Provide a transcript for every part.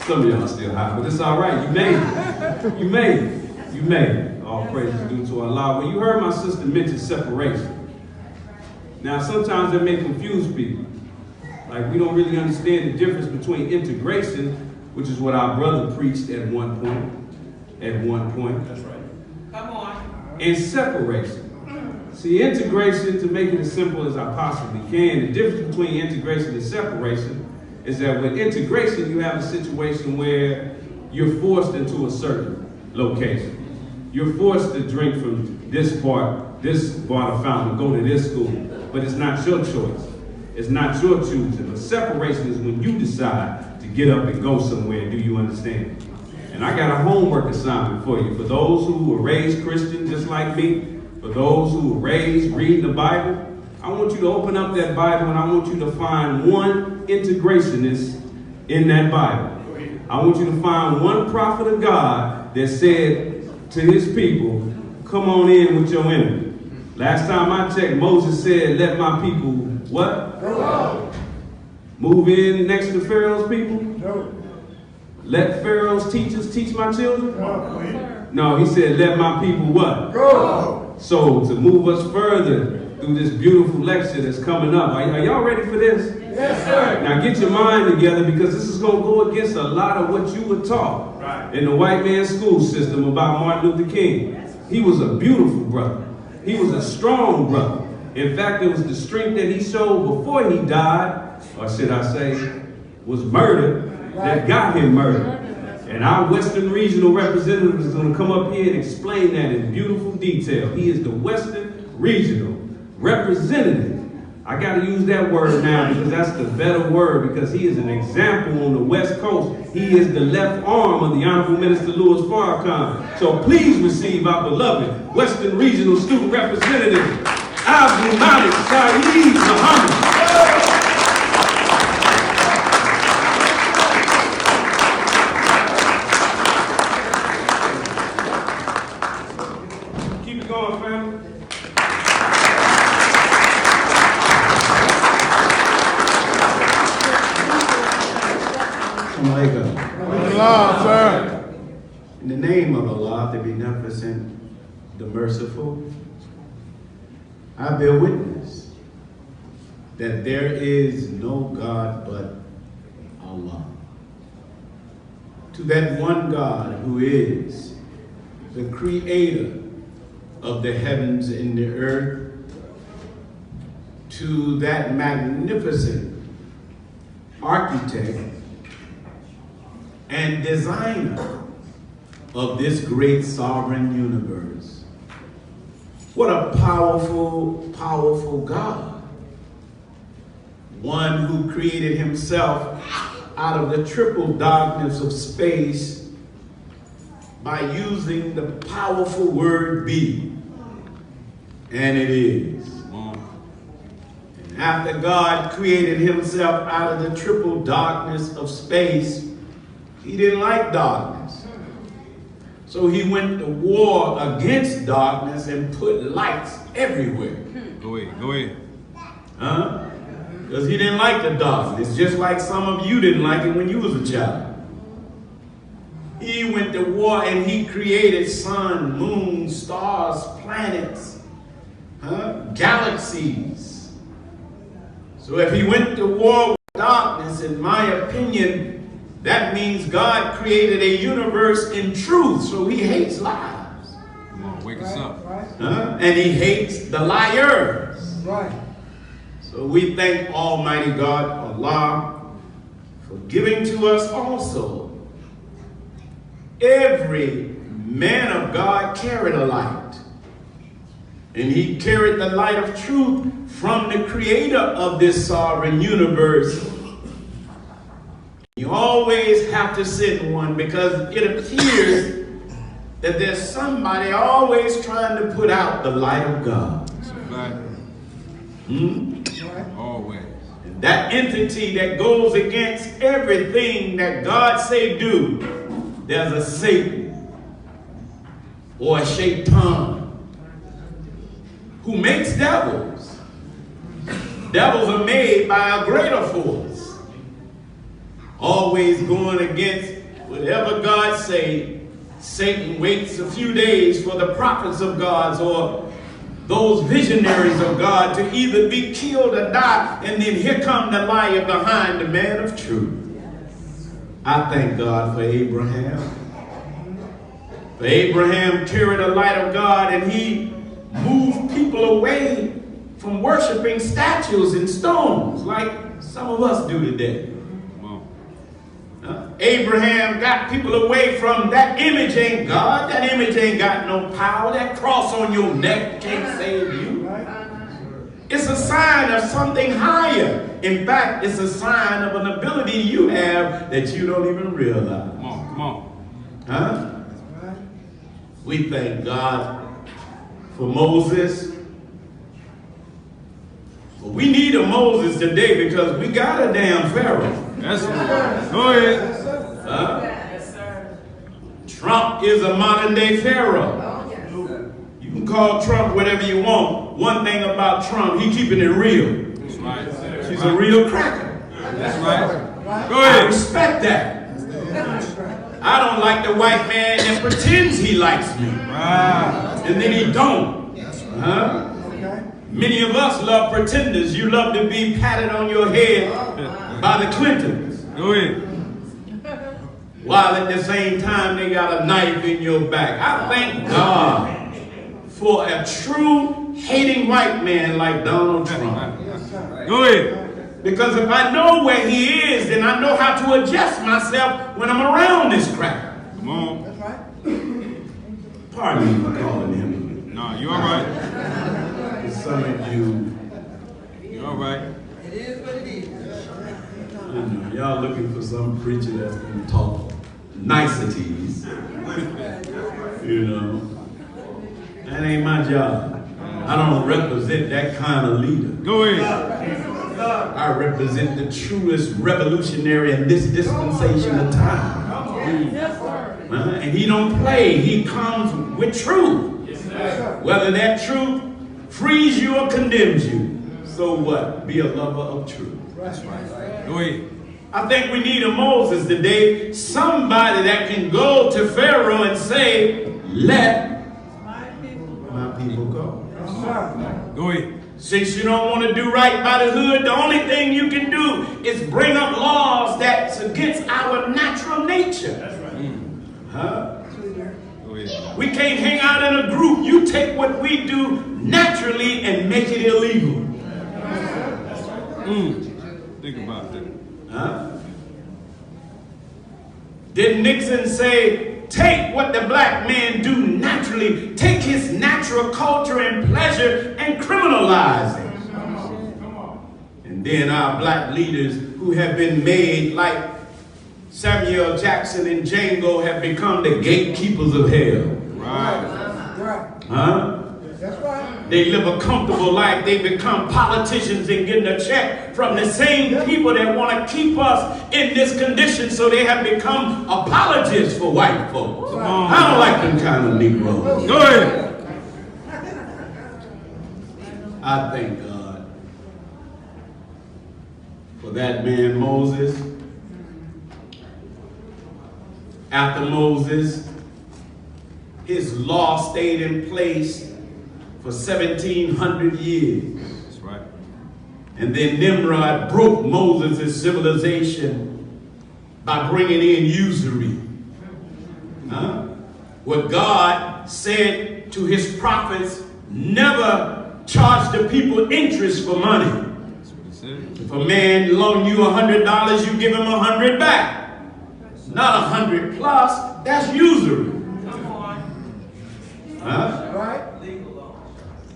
Some of y'all still high, but it's all right. You made it. You made it. You made it. All praise is due to Allah. Well, you heard my sister mention separation. Now, sometimes that may confuse people. Like, we don't really understand the difference between integration, which is what our brother preached at one point. That's right. Come on. And separation. See, integration, to make it as simple as I possibly can, the difference between integration and separation is that with integration, you have a situation where you're forced into a certain location. You're forced to drink from this water fountain, go to this school, but it's not your choice. It's not your choosing. But separation is when you decide to get up and go somewhere. Do you understand? And I got a homework assignment for you. For those who were raised Christian just like me, for those who were raised reading the Bible, I want you to open up that Bible and I want you to find one integrationist in that Bible. I want you to find one prophet of God that said to his people, come on in with your enemy. Last time I checked, Moses said, let my people, what? No. Move in next to Pharaoh's people? No. Let Pharaoh's teachers teach my children? No. No, he said, let my people what? Go. So to move us further through this beautiful lecture that's coming up, are y'all ready for this? Yes, sir. Now get your mind together, because this is going to go against a lot of what you were taught in the white man's school system about Martin Luther King. He was a beautiful brother. He was a strong brother. In fact, it was the strength that he showed before he died, or should I say, was murdered, that got him murdered. And our Western Regional representative is going to come up here and explain that in beautiful detail. He is the Western Regional representative. I got to use that word now because that's the better word, because he is an example on the West Coast. He is the left arm of the Honorable Minister Louis Farrakhan. So please receive our beloved Western Regional Student Representative, Abdul Malik Sayyid Muhammad. Keep it going, family. Allah, sir. In the name of Allah, the Beneficent, the Merciful, I bear witness that there is no God but Allah. To that one God who is the creator of the heavens and the earth, to that magnificent architect and designer of this great sovereign universe. What a powerful, powerful God. One who created himself out of the triple darkness of space by using the powerful word be. And it is. And after God created himself out of the triple darkness of space, he didn't like darkness. So he went to war against darkness and put lights everywhere. Go ahead. Huh? Because he didn't like the darkness, just like some of you didn't like it when you was a child. He went to war and he created sun, moon, stars, planets, galaxies. So if he went to war with darkness, in my opinion, that means God created a universe in truth, so he hates lies. Come on, wake us up. And he hates the liars. Right. So we thank Almighty God, Allah, for giving to us also. Every man of God carried a light. And he carried the light of truth from the creator of this sovereign universe. You always have to send one because it appears that there's somebody always trying to put out the light of God. Always. And that entity that goes against everything that God say do, there's a Satan or a shaitan who makes devils. Devils are made by a greater force. Always going against whatever God say. Satan waits a few days for the prophets of God or those visionaries of God to either be killed or die, and then here come the liar behind the man of truth. I thank God for Abraham. For Abraham carried the light of God and he moved people away from worshiping statues and stones like some of us do today. Abraham got people away from that image ain't God. That image ain't got no power. That cross on your neck can't save you. It's a sign of something higher. In fact, it's a sign of an ability you have that you don't even realize. Come on. Huh? We thank God for Moses. But we need a Moses today because we got a damn Pharaoh. That's right. Go ahead. Yes, sir. Trump is a modern day Pharaoh. You can call Trump whatever you want. One thing about Trump, he keeping it real. That's right. He's a real cracker. That's right. Go I ahead. respect that. I don't like the white man that pretends he likes me. And then he don't. Huh? Many of us love pretenders. You love to be patted on your head by the Clintons. Go ahead. While at the same time they got a knife in your back. I thank God for a true hating white man like Donald Trump. Go ahead. Because if I know where he is, then I know how to adjust myself when I'm around this cracker. Come on. Pardon me for calling him. No, you all right. Some of you, You all right. It is what it is. y'all looking for some preacher that's going to talk niceties. You know, that ain't my job. I don't represent that kind of leader. Go ahead. I represent the truest revolutionary in this dispensation of time. Yes, sir. And he don't play. He comes with truth. Whether that truth frees you or condemns you. So what? Be a lover of truth. That's right. Go ahead. I think we need a Moses today. Somebody that can go to Pharaoh and say, let my people go. Go ahead. Since you don't want to do right by the hood, the only thing you can do is bring up laws that's against our natural nature. That's right. Huh? We can't hang out in a group. You take what we do naturally and make it illegal. Think about that. Huh? Did Nixon say, take what the black man do naturally, take his natural culture and pleasure and criminalize it? And then our black leaders who have been made like Samuel Jackson and Django have become the gatekeepers of hell. Right. Huh? That's right. They live a comfortable life. They become politicians and getting a check from the same people that want to keep us in this condition, so they have become apologists for white folks. I don't like them kind of Negroes. Go ahead. I thank God for that man Moses. After Moses, his law stayed in place for 1,700 years. That's right. And then Nimrod broke Moses' civilization by bringing in usury. What God said to his prophets, never charge the people interest for money. That's what he said. If a man loan you $100, you give him 100 back. Not 100 plus, that's usury. Right.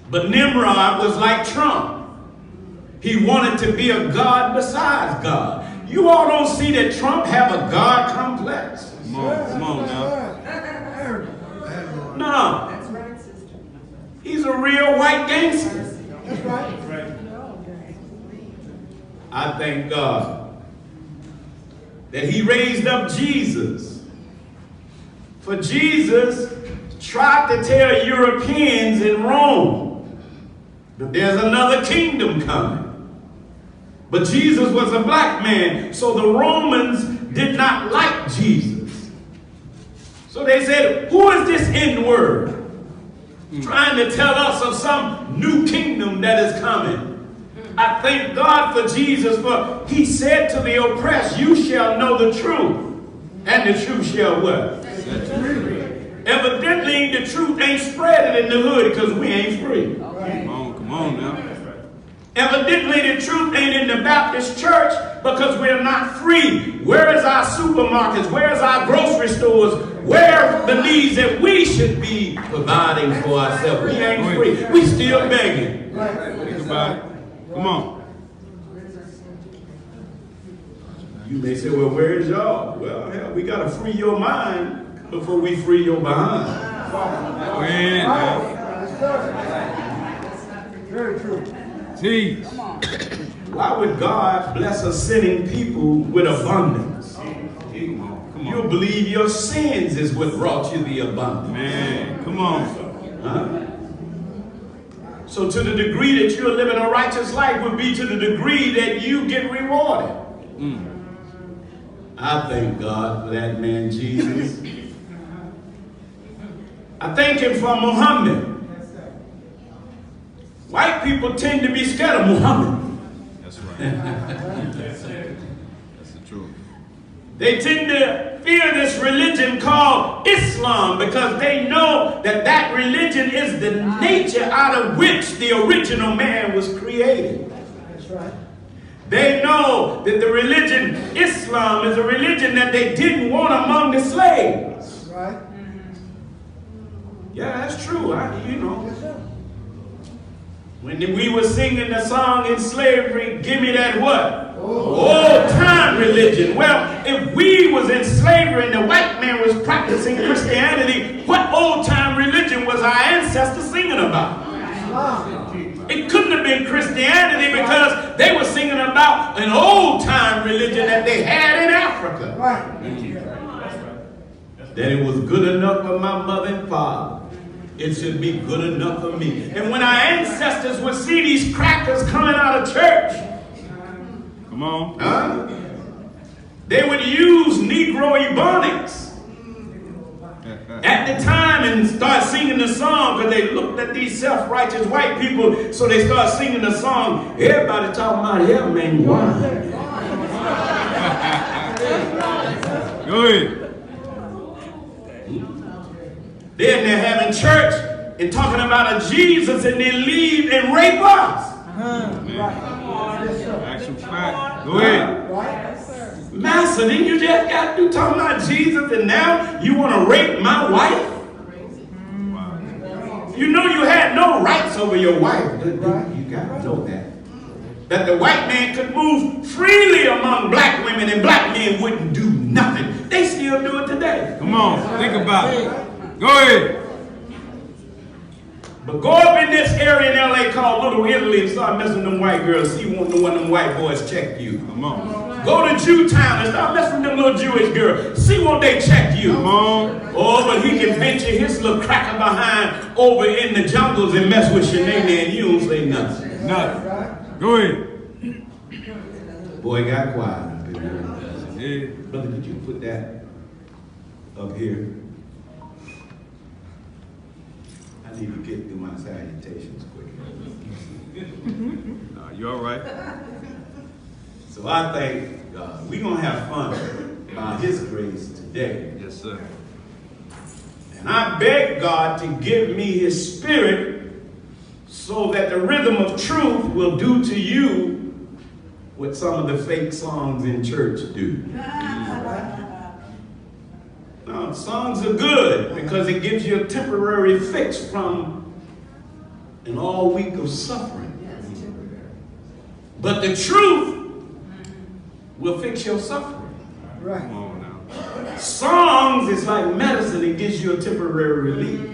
But Nimrod was like Trump. He wanted to be a God besides God. You all don't see that Trump have a God complex. Come on now. No. He's a real white gangster. That's right. I thank God that he raised up Jesus. For Jesus tried to tell Europeans in Rome that there's another kingdom coming. But Jesus was a black man, so the Romans did not like Jesus. So they said, who is this N-word? Trying to tell us of some new kingdom that is coming. I thank God for Jesus, for he said to the oppressed, you shall know the truth, and the truth shall what? Evidently, the truth ain't spreading in the hood because we ain't free. Come on now. Evidently, the truth ain't in the Baptist church because we're not free. Where is our supermarkets? Where is our grocery stores? Where are the needs that we should be providing for ourselves? We ain't free. We still begging. Think about it. Come on. You may say, well, where's y'all? Well, hell, we got to free your mind before we free your behind. Go ahead now. Very true. Jeez. Why would God bless a sinning people with abundance? Come You'll on. believe your sins is what brought you the abundance. Man, come on. Huh? So to the degree that you're living a righteous life would be to the degree that you get rewarded. I thank God for that man Jesus. I thank him for Muhammad. White people tend to be scared of Muhammad. That's right. That's the truth. They tend to fear this religion called Islam because they know that that religion is the nature out of which the original man was created. That's right. They know that the religion Islam is a religion that they didn't want among the slaves. Right. Yeah, that's true. Yes, sir. When we were singing the song in slavery, give me that what? Old time religion. Well, if we was in slavery and the white man was practicing Christianity, what old time religion was our ancestors singing about? It couldn't have been Christianity because they were singing about an old time religion that they had in Africa. Right. That it was good enough for my mother and father. It should be good enough for me. And when our ancestors would see these crackers coming out of church, Come on. they would use Negro Ebonics at the time and start singing the song because they looked at these self-righteous white people, so they started singing the song. Everybody talking about him, man. Why? Go ahead. Then they're having church and talking about a Jesus, and they leave and rape us. Actual fact. Go ahead. Master, then you just got through talking about Jesus, and now you want to rape my wife? You know you had no rights over your wife. You got to know that. That the white man could move freely among black women and black men wouldn't do nothing. They still do it today. Come on, think about it. Go ahead. But go up in this area in LA called Little Italy and start messing with them white girls. See one of them white boys check you. Come on. Go to Jewtown and start messing with them little Jewish girls. See won't they check you. Come on. Oh, but he can paint you his little cracker behind over in the jungles and mess with Shea and you don't say nothing. Nothing. Go ahead. Boy got quiet up in there. Yeah. Brother, could you put that up here? I need to get through my salutations quick. You all right? So I thank God. We're going to have fun by His grace today. Yes, sir. And I beg God to give me His Spirit so that the rhythm of truth will do to you what some of the fake songs in church do. Now, songs are good because it gives you a temporary fix from an all week of suffering. But the truth will fix your suffering. Right. Come on now. Songs is like medicine. It gives you a temporary relief.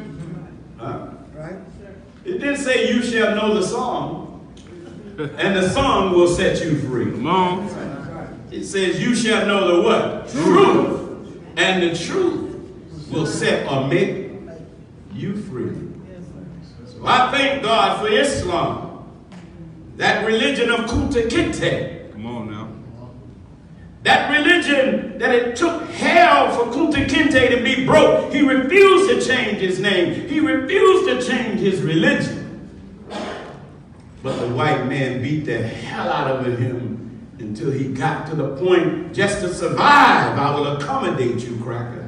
Right. It didn't say you shall know the song, and the song will set you free. Come on. It says you shall know the what? Truth. And the truth will set or make you free. So I thank God for Islam, that religion of Kunta Kinte. Come on now. That religion that it took hell for Kunta Kinte to be broke. He refused to change his name. He refused to change his religion. But the white man beat the hell out of him until he got to the point, just to survive, I will accommodate you, cracker.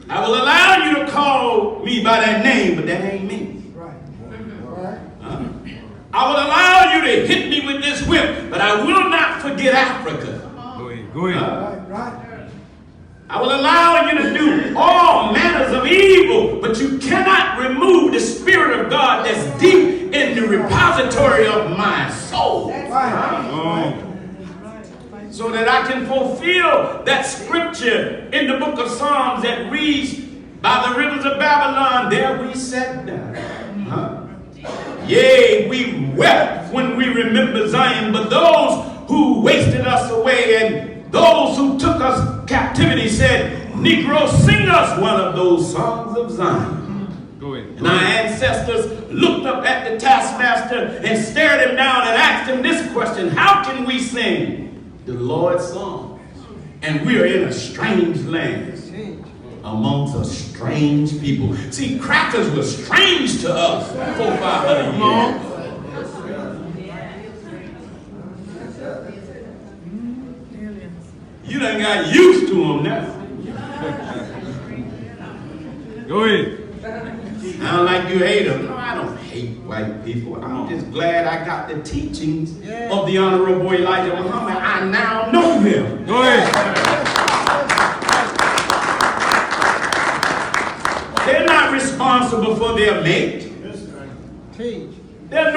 I will allow you to call me by that name, but that ain't me. I will allow you to hit me with this whip, but I will not forget Africa. Go ahead. Go ahead. I will allow you to do all manners of evil, but you cannot remove the Spirit of God that's deep in the repository of my soul. So that I can fulfill that scripture in the book of Psalms that reads, by the rivers of Babylon, there we sat down. Yea, we wept when we remember Zion, but those who wasted us away and those who took us captivity said, Negro, sing us one of those songs of Zion. Go ahead. And our ancestors looked up at the taskmaster and stared him down and asked him this question: how can we sing the Lord's song? And we are in a strange land amongst a strange people. See, crackers were strange to us 400-500 years. You done got used to them now. Go ahead. Sound like you hate them. No, I don't hate white people. I'm just glad I got the teachings of the Honorable Elijah Muhammad. I now know them. Go ahead. They're not responsible for their mate. They're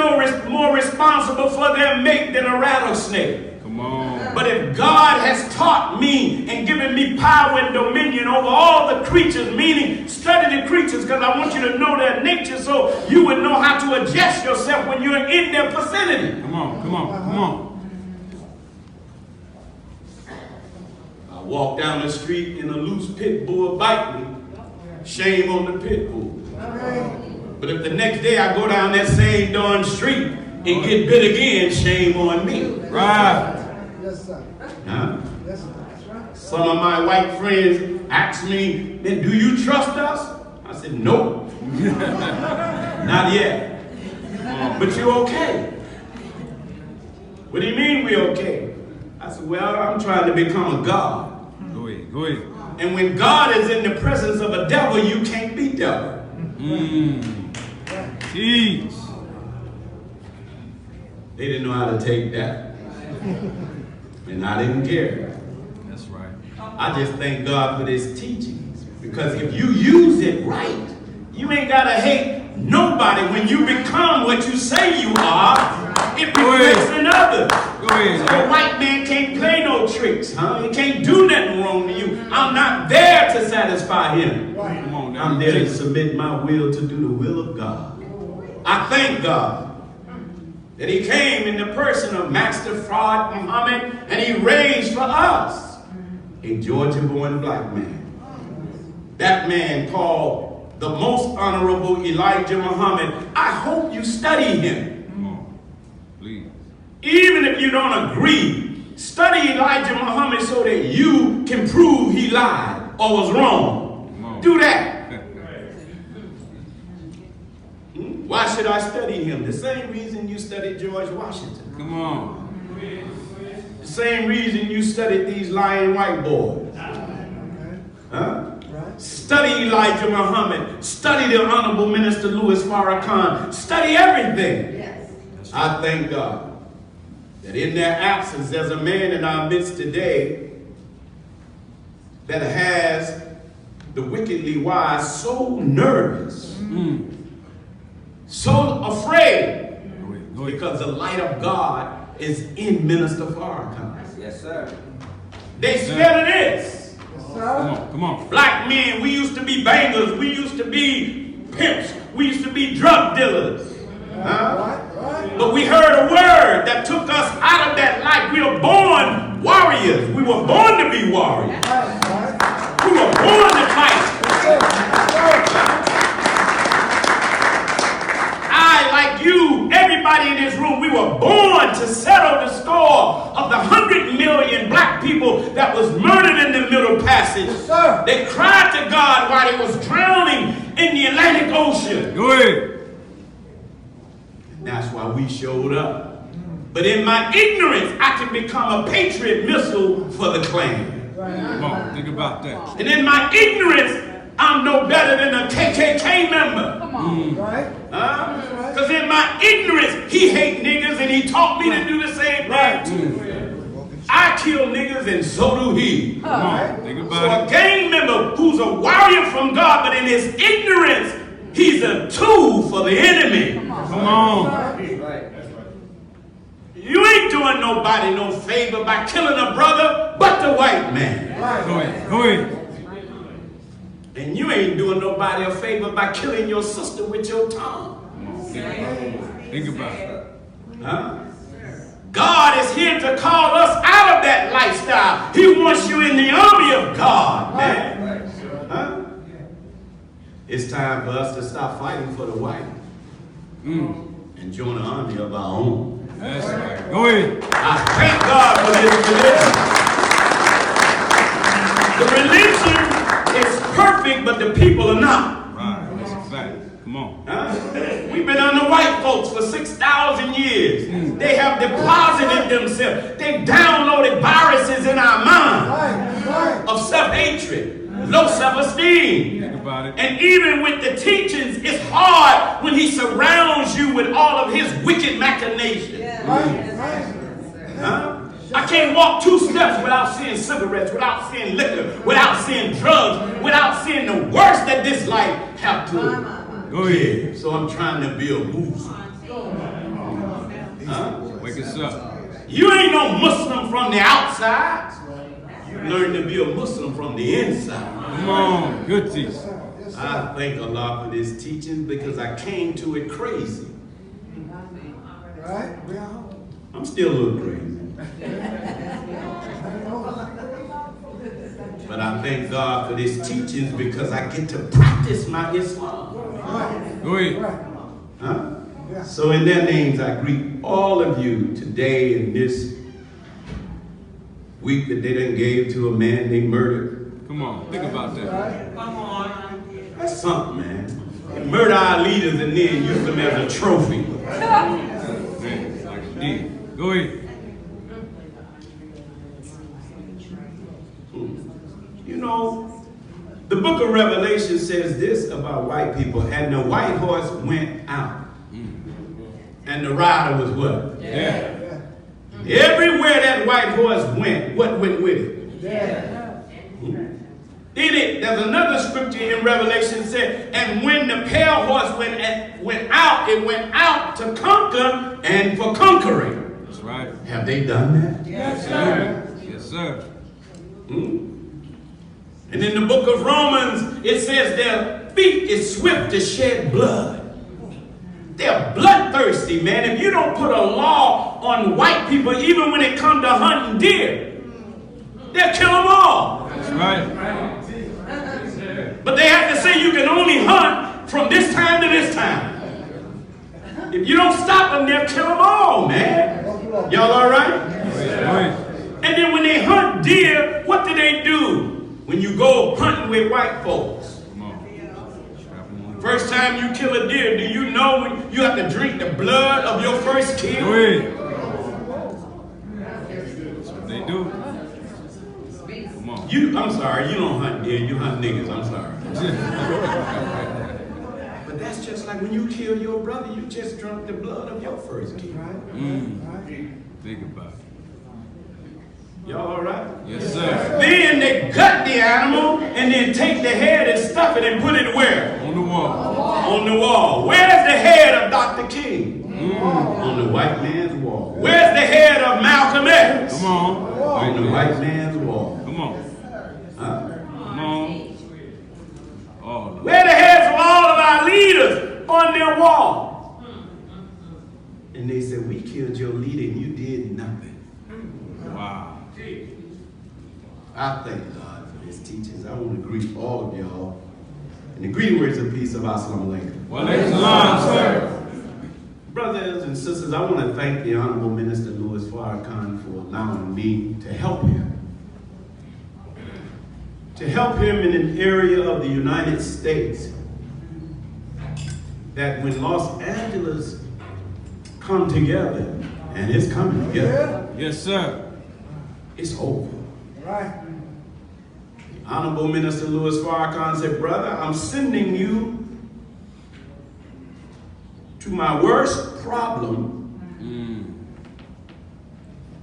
more responsible for their mate than a rattlesnake. Come on. But if God has taught me and given me power and dominion over all the creatures, meaning study the creatures because I want you to know their nature so you would know how to adjust yourself when you're in their vicinity. Come on. Come on. Come on. I walk down the street and a loose pit bull bite me. Shame on the pit bull. But if the next day I go down that same darn street and get bit again, shame on me. Right. Yes, sir. Huh? Yes, sir. That's right. Some of my white friends asked me, then do you trust us? I said, nope. Not yet. But you're okay. What do you mean we're okay? I said, well, I'm trying to become a God. Go ahead, go ahead. And when God is in the presence of a devil, you can't be devil. Jeez. They didn't know how to take that. And I didn't care. That's right. I just thank God for this teachings. Because if you use it right, you ain't got to hate nobody. When you become what you say you are, it reflects in others. Go ahead. So a white man can't play no tricks, huh? He can't do nothing wrong to you. I'm not there to satisfy him. Come on now. I'm there to submit my will to do the will of God. I thank God that he came in the person of Master Fraud Muhammad, and he raised for us a Georgia-born black man. That man called the most honorable Elijah Muhammad. I hope you study him. Come on, please. Even if you don't agree, study Elijah Muhammad so that you can prove he lied or was wrong. Do that. Why should I study him? The same reason you studied George Washington. Come on. The same reason you studied these lying white boys. Huh? Study Elijah Muhammad. Study the Honorable Minister Louis Farrakhan. Study everything. Yes. I thank God that in their absence, there's a man in our midst today that has the wickedly wise so nervous, so afraid, because the light of God is in Minister Farrakhan. Yes, sir. They scared of this. Come on, come on. Black men, we used to be bangers, we used to be pimps, we used to be drug dealers. But we heard a word that took us out of that life. We were born warriors. We were born to be warriors. We were born to fight. I, like you, everybody in this room, we were born to settle the score of the 100 million black people that was murdered in the Middle Passage. They cried to God while they was drowning in the Atlantic Ocean. Go ahead. That's why we showed up. But in my ignorance, I can become a Patriot missile for the Klan. Come on, think about that. And in my ignorance, I'm no better than a KKK member. Come on. Because in my ignorance, he hate niggas and he taught me to do the same thing. I kill niggas and so do he. Come on, think So about a gang member who's a warrior from God, but in his ignorance, he's a tool for the enemy. it. Come on. You ain't doing nobody no favor by killing a brother but the white man. Go ahead, go ahead. And you ain't doing nobody a favor by killing your sister with your tongue. Think about it. Huh? God is here to call us out of that lifestyle. He wants you in the army of God, man. Huh? It's time for us to stop fighting for the white and join the army of our own. That's right. Go ahead. I thank God for this religion. The religion is perfect, but the people are not. Right, that's a fact. Come on. Huh? We've been under white folks for 6,000 years. They have deposited themselves. They downloaded viruses in our mind of self-hatred, low self-esteem. Think about it. And even with the teachings, it's hard when he surrounds you with all of his wicked machinations. Huh? I can't walk 2 steps without seeing cigarettes, without seeing liquor, without seeing drugs, without seeing the worst that this life have to Go ahead. So I'm trying to be a Muslim. Huh? Wake us up. You ain't no Muslim from the outside. You learn to be a Muslim from the inside. Come on. Good teaching. I thank Allah for this teaching because I came to it crazy. I'm still a little crazy. But I thank God for this teachings because I get to practice my Islam. Go ahead. Huh? So in their names, I greet all of you today in this week that they done gave to a man they murdered. Come on, think about that. Come on. That's something, man. They murder our leaders and then use them as a trophy. Man, like a deal. Go ahead. You know, the book of Revelation says this about white people, and the white horse went out. And the rider was what? Yeah. Everywhere that white horse went, what went with it? There's another scripture in Revelation that said, and when the pale horse went out, it went out to conquer and for conquering. That's right. Have they done that? Yes, sir. Yes, sir. And in the book of Romans, it says their feet is swift to shed blood. They're bloodthirsty, man. If you don't put a law on white people, even when it comes to hunting deer, they'll kill them all. That's right. But they have to say you can only hunt from this time to this time. If you don't stop them, they'll kill them all, man. Y'all all right? And then when they hunt deer, what do they do when you go hunting with white folks? First time you kill a deer, do you know when you have to drink the blood of your first kill? Go ahead. That's what they do. Come on. I'm sorry, you don't hunt deer, you hunt niggas, I'm sorry. But that's just like when you kill your brother, you just drunk the blood of your first kill. Think about it. Y'all all right? Yes, sir. Then they gut the animal and then take the head and stuff it and put it where? On the wall. On the wall. Where's the head of Dr. King? On the white man's wall. Where's the head of Malcolm X? Come on. On the white man's wall. Come on. Come on. Oh, Where the heads of all of our leaders? On their wall. And they said, we killed your leader and you did nothing. wow. I thank God for his teachings. I want to greet all of y'all in the greeting words of peace of Assalamu alaikum. Well, salam, sir. Brothers and sisters, I want to thank the Honorable Minister Louis Farrakhan for allowing me to help him. To help him in an area of the United States that when Los Angeles come together, and it's coming together. Yes, sir. It's over. Right. Honorable Minister Louis Farrakhan said, brother, I'm sending you to my worst problem.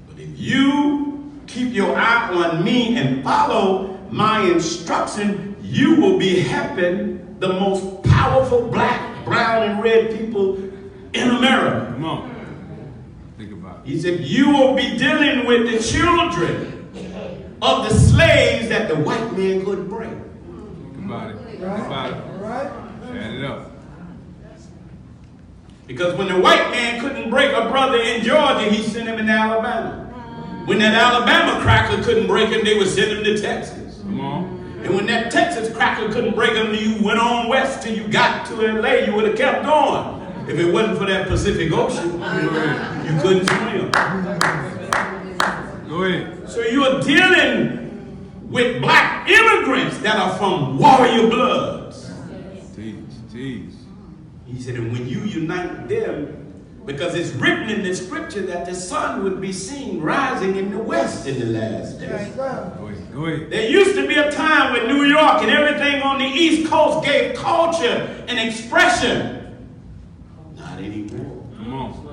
But if you keep your eye on me and follow my instruction, you will be helping the most powerful black, brown, and red people in America. Come on. Think about it. He said, you will be dealing with the children of the slaves that the white man couldn't break. Think about it. Think about it. Right. Add it up. Because when the white man couldn't break a brother in Georgia, he sent him in Alabama. When that Alabama cracker couldn't break him, they would send him to Texas. Come on. And when that Texas cracker couldn't break him, you went on west till you got to LA. You would have kept going. If it wasn't for that Pacific Ocean, you couldn't swim. Go ahead. So you're dealing with black immigrants that are from warrior bloods. Tease. He said, and when you unite them, because it's written in the scripture that the sun would be seen rising in the west in the last days. Go ahead. There used to be a time when New York and everything on the East Coast gave culture and expression. Not anymore. Come on.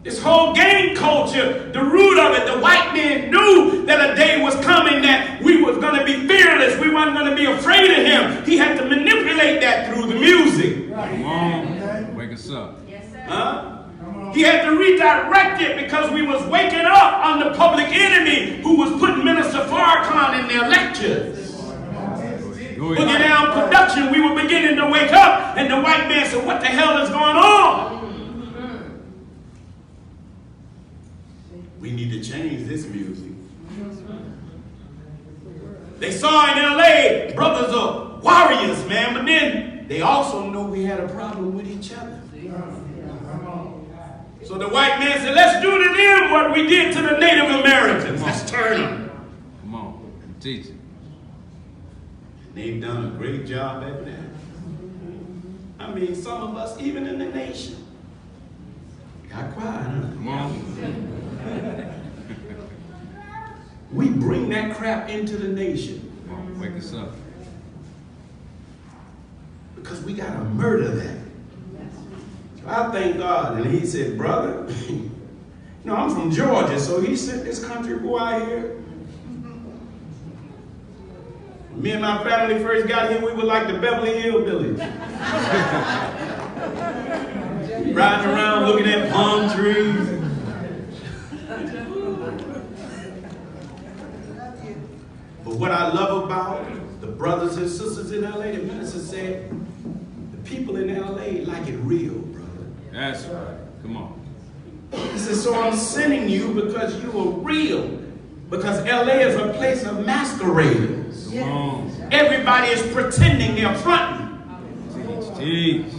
This whole gang culture, the root of it, the white man knew that a day was coming that we was going to be fearless. We weren't going to be afraid of him. He had to manipulate that through the music. Come on. Wake us up. Huh? He had to redirect it because we was waking up on the public enemy who was putting Minister Farrakhan in their lectures. Boogie Down Production, we were beginning to wake up, and the white man said, what the hell is going on? We need to change this music. They saw in LA, brothers are warriors, man, but then they also know we had a problem with each other. So the white man said, let's do to them what we did to the Native Americans. Let's turn them. Come on. Teach it. They've done a great job at that. I mean, some of us, even in the nation, got quiet, huh? Come on. We bring that crap into the nation. Come on, wake us up. Because we got to murder that. So I thank God. And he said, brother, you know, I'm from Georgia, so he sent this country boy out here. When me and my family first got here, we were like the Beverly Hillbillies. Riding around looking at palm trees. But what I love about the brothers and sisters in LA, the minister said, the people in LA like it real, brother. That's right. Come on. He said, so I'm sending you because you are real. Because LA is a place of masqueraders. Come on. Everybody is pretending they're fronting. Teach.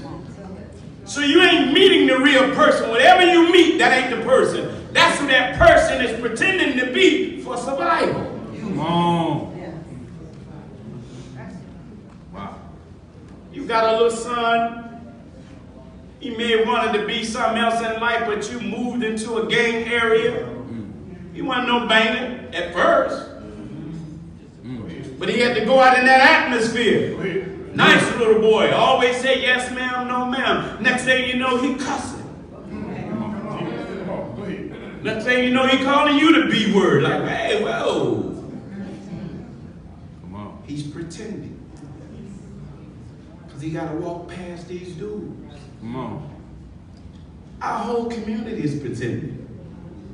So you ain't meeting the real person. Whatever you meet, that ain't the person. That's who that person is pretending to be for survival. Come on. Wow. You got a little son. He may have wanted to be something else in life, but you moved into a gang area. He wasn't no banger at first. But he had to go out in that atmosphere. Nice little boy. Always say yes ma'am, no ma'am. Next thing you know, he cussing. Next thing you know, he calling you the B word. Like, hey, whoa. Come on. He's pretending. Because he got to walk past these dudes. Come on. Our whole community is pretending.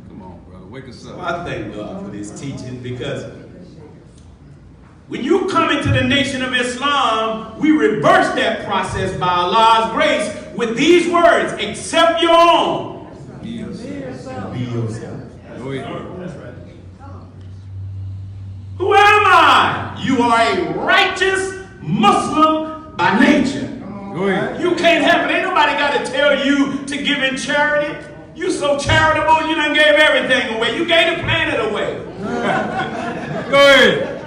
Come on, brother. Wake us up. So I thank God for this teaching, because when you come into the Nation of Islam, we reverse that process by Allah's grace with these words: accept your own. Be yourself. Be yourself. Go ahead. Who am I? You are a righteous Muslim by nature. Go ahead. You can't help it. Ain't nobody got to tell you to give in charity. You so charitable, you done gave everything away. You gave the planet away. Go ahead.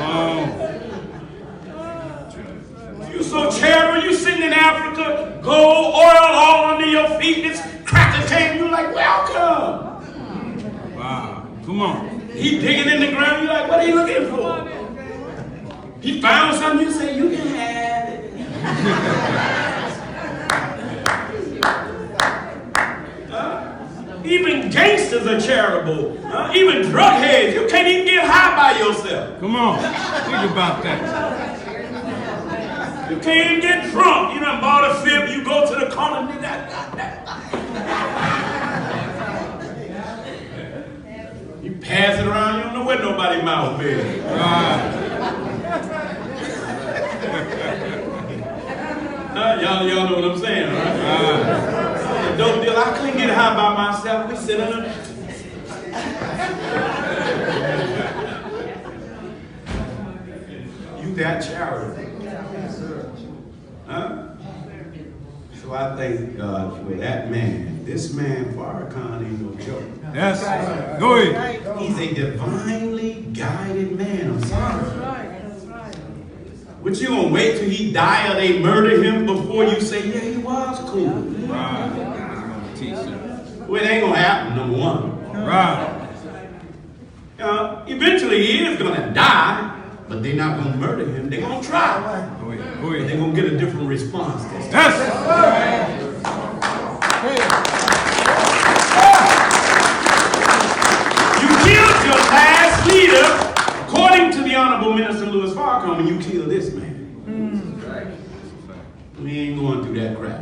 Oh. You so charitable, you sitting in Africa, gold, oil all under your feet, this cracker came, you like, welcome. Wow. Come on. He digging in the ground, you like, what are you looking for? He found something, you say, you can have it. Even gangsters are charitable. Even drug heads, you can't even get high by yourself. Come on. Think about that. You can't even get drunk. You done bought a fib, you go to the corner, you pass it around, you don't know where nobody's mouth is. Y'all know what I'm saying, right? Dope deal, I couldn't get high by myself. We sit in a... You got charity. Huh? So I thank God for that man. This man, Farrakhan, ain't no joke. Yes. Go ahead. He's a divinely guided man. I'm sorry. What you gonna wait till he die or they murder him before you say, yeah, he was cool? Right. Well, it ain't gonna happen, number one. Right. Eventually he is gonna die, but they're not gonna murder him. They're gonna try. Go ahead. Go But ahead. they're gonna get a different response this time. Yes. You killed your last leader, according to the Honorable Minister Louis Farrakhan, when you kill this man. We ain't going through that crap.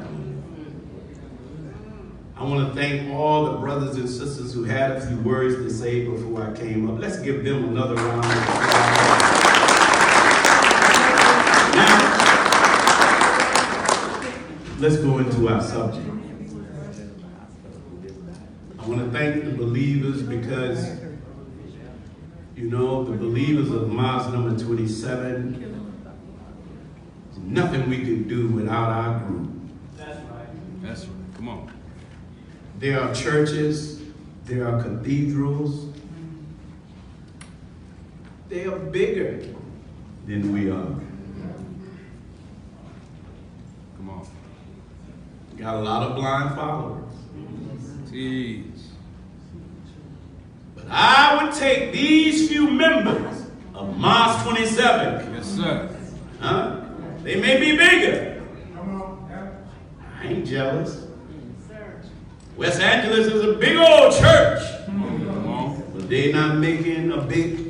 I want to thank all the brothers and sisters who had a few words to say before I came up. Let's give them another round of applause. Now, let's go into our subject. I want to thank the believers because, you know, the believers of Mosque number 27, there's nothing we can do without our group. That's right. Come on. There are churches, there are cathedrals, they are bigger than we are. Come on. Got a lot of blind followers. Jeez. But I would take these few members of Mosque 27. Yes, sir. Huh? They may be bigger. I ain't jealous. West Angeles is a big old church. Come on. But they're not making a big.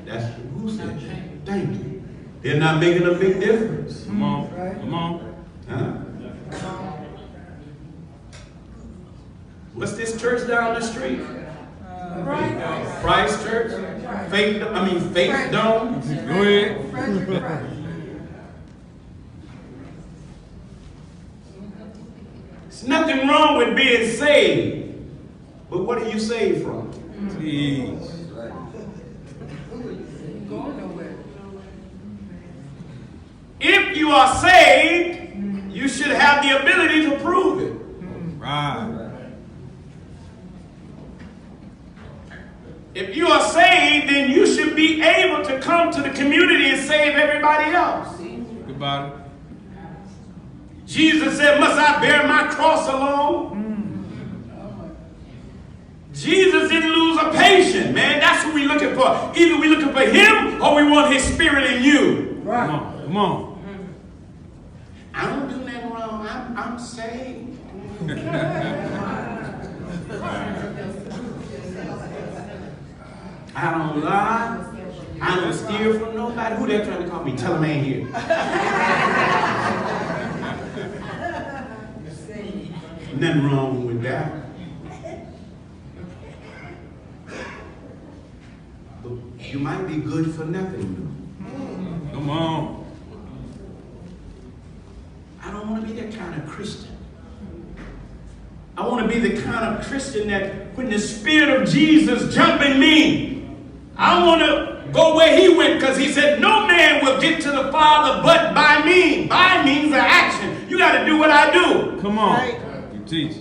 That's who said that? Thank you. They're not making a big difference. Come on. Come on. Huh? What's this church down the street? Christ Church? Faith Dome? Go ahead. There's nothing wrong with being saved. But what are you saved from? Jeez. If you are saved, you should have the ability to prove it. Right. If you are saved, then you should be able to come to the community and save everybody else. Think about it. Jesus said, must I bear my cross alone? Jesus didn't lose a patient, man. That's what we're looking for. Either we're looking for him or we want his spirit in you. Come on. Come on. I don't do nothing wrong. I'm saved. I don't lie. I don't steal from nobody. Who they trying to call me? Tell them I ain't here. Nothing wrong with that. But you might be good for nothing. Come on. I don't want to be that kind of Christian. I want to be the kind of Christian that when the Spirit of Jesus jump in me, I want to go where he went, because he said, no man will get to the Father but by me. By means of action. You got to do what I do. Come on. You teach.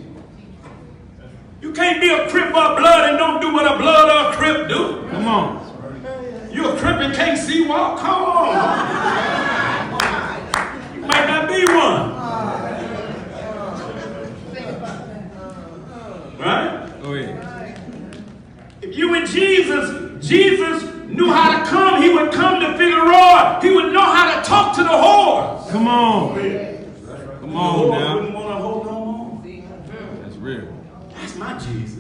You can't be a Crip or a Blood and don't do what a Blood or a Crip do. Come on. You a Crip and can't see walk? Come on. You might not be one. Right? Go ahead. If you and Jesus knew how to come, he would come to Figueroa. He would know how to talk to the whores. Come on. Come on The whores now. wouldn't want to hold no more. That's real. That's my Jesus.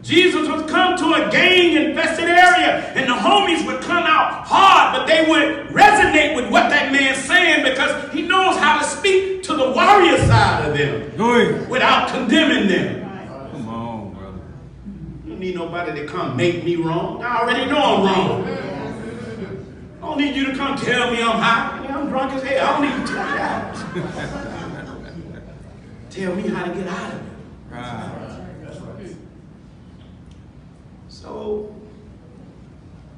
Jesus would come to a gang-infested area, and the homies would come out hard, but they would resonate with what that man's saying because he knows how to speak to the warrior side of them. Go ahead. Without condemning them. Come on, brother. You don't need nobody to come make me wrong. I already know I'm wrong. I don't need you to come tell me I'm high. I'm drunk as hell. I don't need to tell you that. Tell me how to get out of it. Right. So,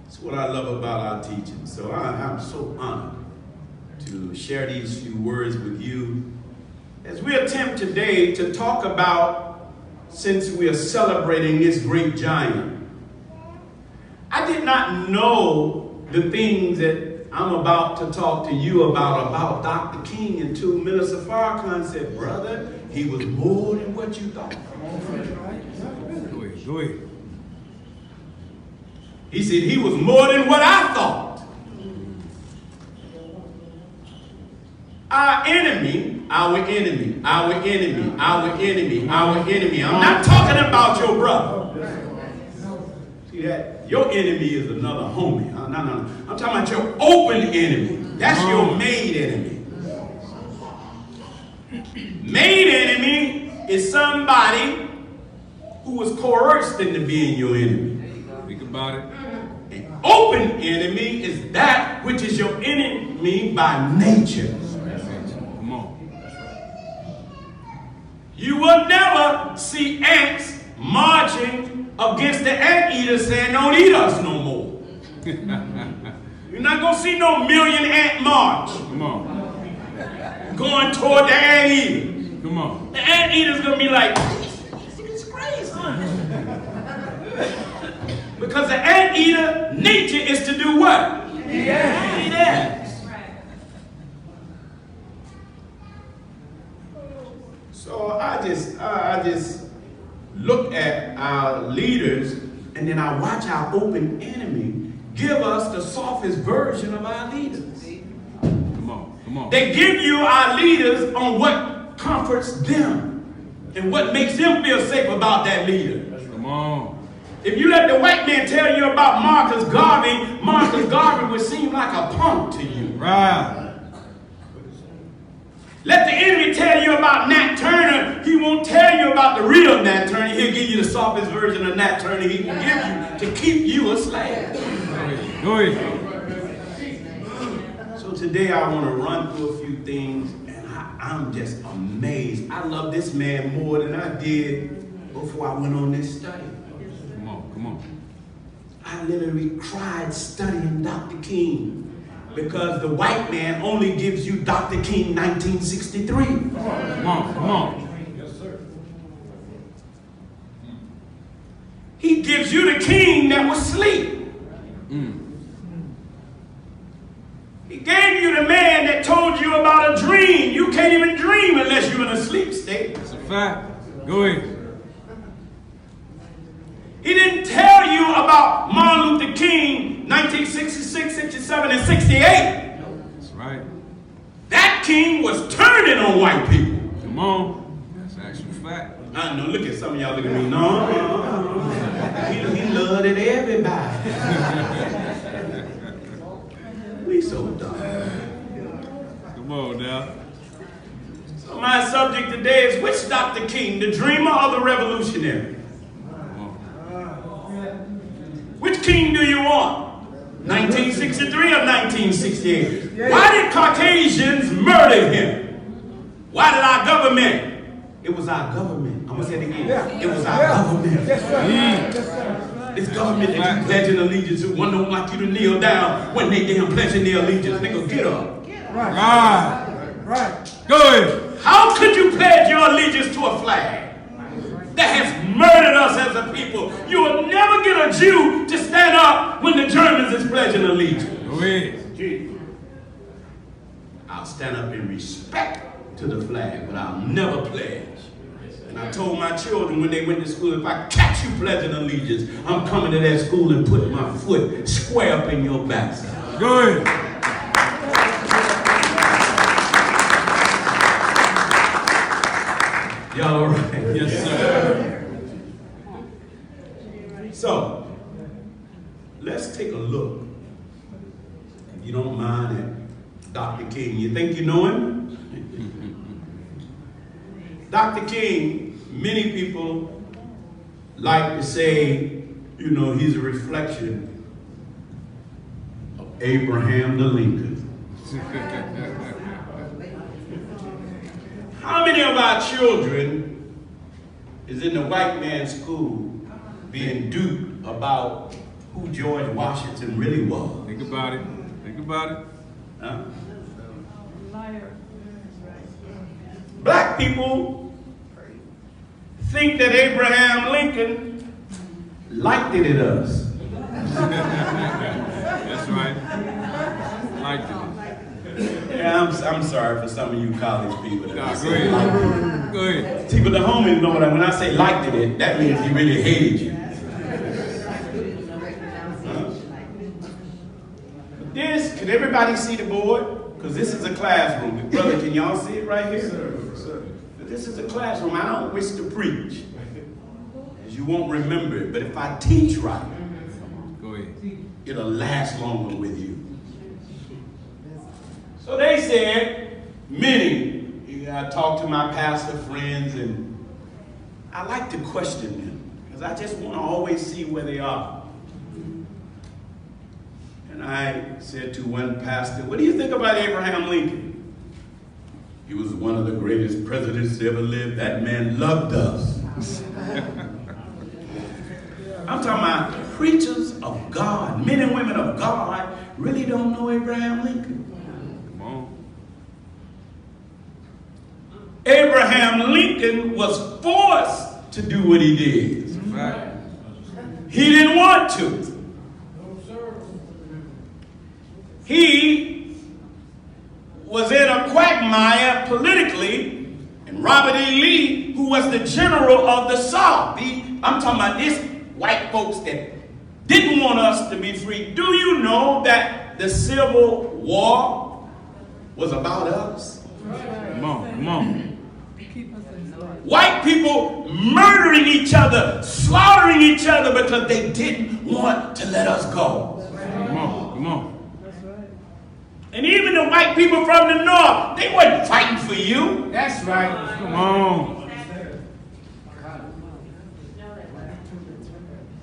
that's what I love about our teaching. So I'm so honored to share these few words with you as we attempt today to talk about, since we are celebrating this great giant. I did not know the things that I'm about to talk to you about Dr. King until Minister Farrakhan said, brother, he was more than what you thought. Go ahead. Go ahead. He said he was more than what I thought. Our enemy. I'm not talking about your brother. See that? Your enemy is another homie. No. I'm talking about your open enemy. That's your made enemy. Made enemy is somebody who was coerced into being your enemy. Think about it. An open enemy is that which is your enemy by nature. Come on. You will never see ants marching against the anteater saying, don't eat us no more. You're not going to see no million ant march. Come on. Going toward the anteater. Come on. The anteater's going to be like, it's crazy. Because the anteater nature is to do what? Eat ants. So I just look at our leaders, and then I watch our open enemy give us the softest version of our leaders. Come on. They give you our leaders on what comforts them and what makes them feel safe about that leader. Come on. If you let the white man tell you about Marcus Garvey would seem like a punk to you. Right. Let the enemy tell you about Nat Turner. He won't tell you about the real Nat Turner. He'll give you the softest version of Nat Turner he can give you to keep you a slave. Go ahead. So today I want to run through a few things, and I'm just amazed. I love this man more than I did before I went on this study. Come on. I literally cried studying Dr. King because the white man only gives you Dr. King 1963. Come on. Yes, sir. He gives you the king that was asleep. He gave you the man that told you about a dream. You can't even dream unless you're in a sleep state. That's a fact. Go ahead. He didn't tell you about Martin Luther King, 1966, 67, and 68. That's right. That king was turning on white people. Come on. That's actual fact. I know, look at some of y'all look at me. No. He loved it, everybody. We so dumb. Come on now. So my subject today is, which Dr. King, the dreamer or the revolutionary? Which king do you want? 1963 or 1968? Why did Caucasians murder him? Why did our government? It was our government. I'm going to say it again. It was our government. Yes, sir. This government that you pledging allegiance to, one don't like you to kneel down when they damn pledging their allegiance. Nigga, get up. Right. Go ahead. How could you pledge your allegiance to a flag that has murdered us as a people? You will never get a Jew to stand up when the Germans is pledging allegiance. Go ahead. I'll stand up in respect to the flag, but I'll never pledge. And I told my children when they went to school, if I catch you pledging allegiance, I'm coming to that school and putting my foot square up in your backside. Go ahead. Y'all all right? Yes, sir. So, let's take a look, if you don't mind, at Dr. King. You think you know him? Dr. King, many people like to say, you know, he's a reflection of Abraham the Lincoln. How many of our children is in the white man's school being duped about who George Washington really was? Think about it. Huh? Black people think that Abraham Lincoln liked it at us. That's right. Liked it. Yeah, I'm sorry for some of you college people. That Nah, I go say ahead. liked it. Go ahead. See, but the homies know that when I say liked it, that means he really hated you. This, can everybody see the board? Because this is a classroom. Brother, can y'all see it right here? Sir. This is a classroom. I don't wish to preach, as you won't remember it. But if I teach right, Go ahead. it'll last longer with you. So they said, I talked to my pastor friends, and I like to question them, because I just want to always see where they are. And I said to one pastor, what do you think about Abraham Lincoln? He was one of the greatest presidents to ever live. That man loved us. I'm talking about preachers of God, men and women of God, really don't know Abraham Lincoln. Come on. Abraham Lincoln was forced to do what he did. Right. He didn't want to. No, sir. He was in a quagmire politically, and Robert E. Lee, who was the general of the South, I'm talking about these white folks that didn't want us to be free. Do you know that the Civil War was about us? Come on, come on. White people murdering each other, slaughtering each other because they didn't want to let us go. Come on, come on. And even the white people from the North, they wasn't fighting for you. That's right. Come on.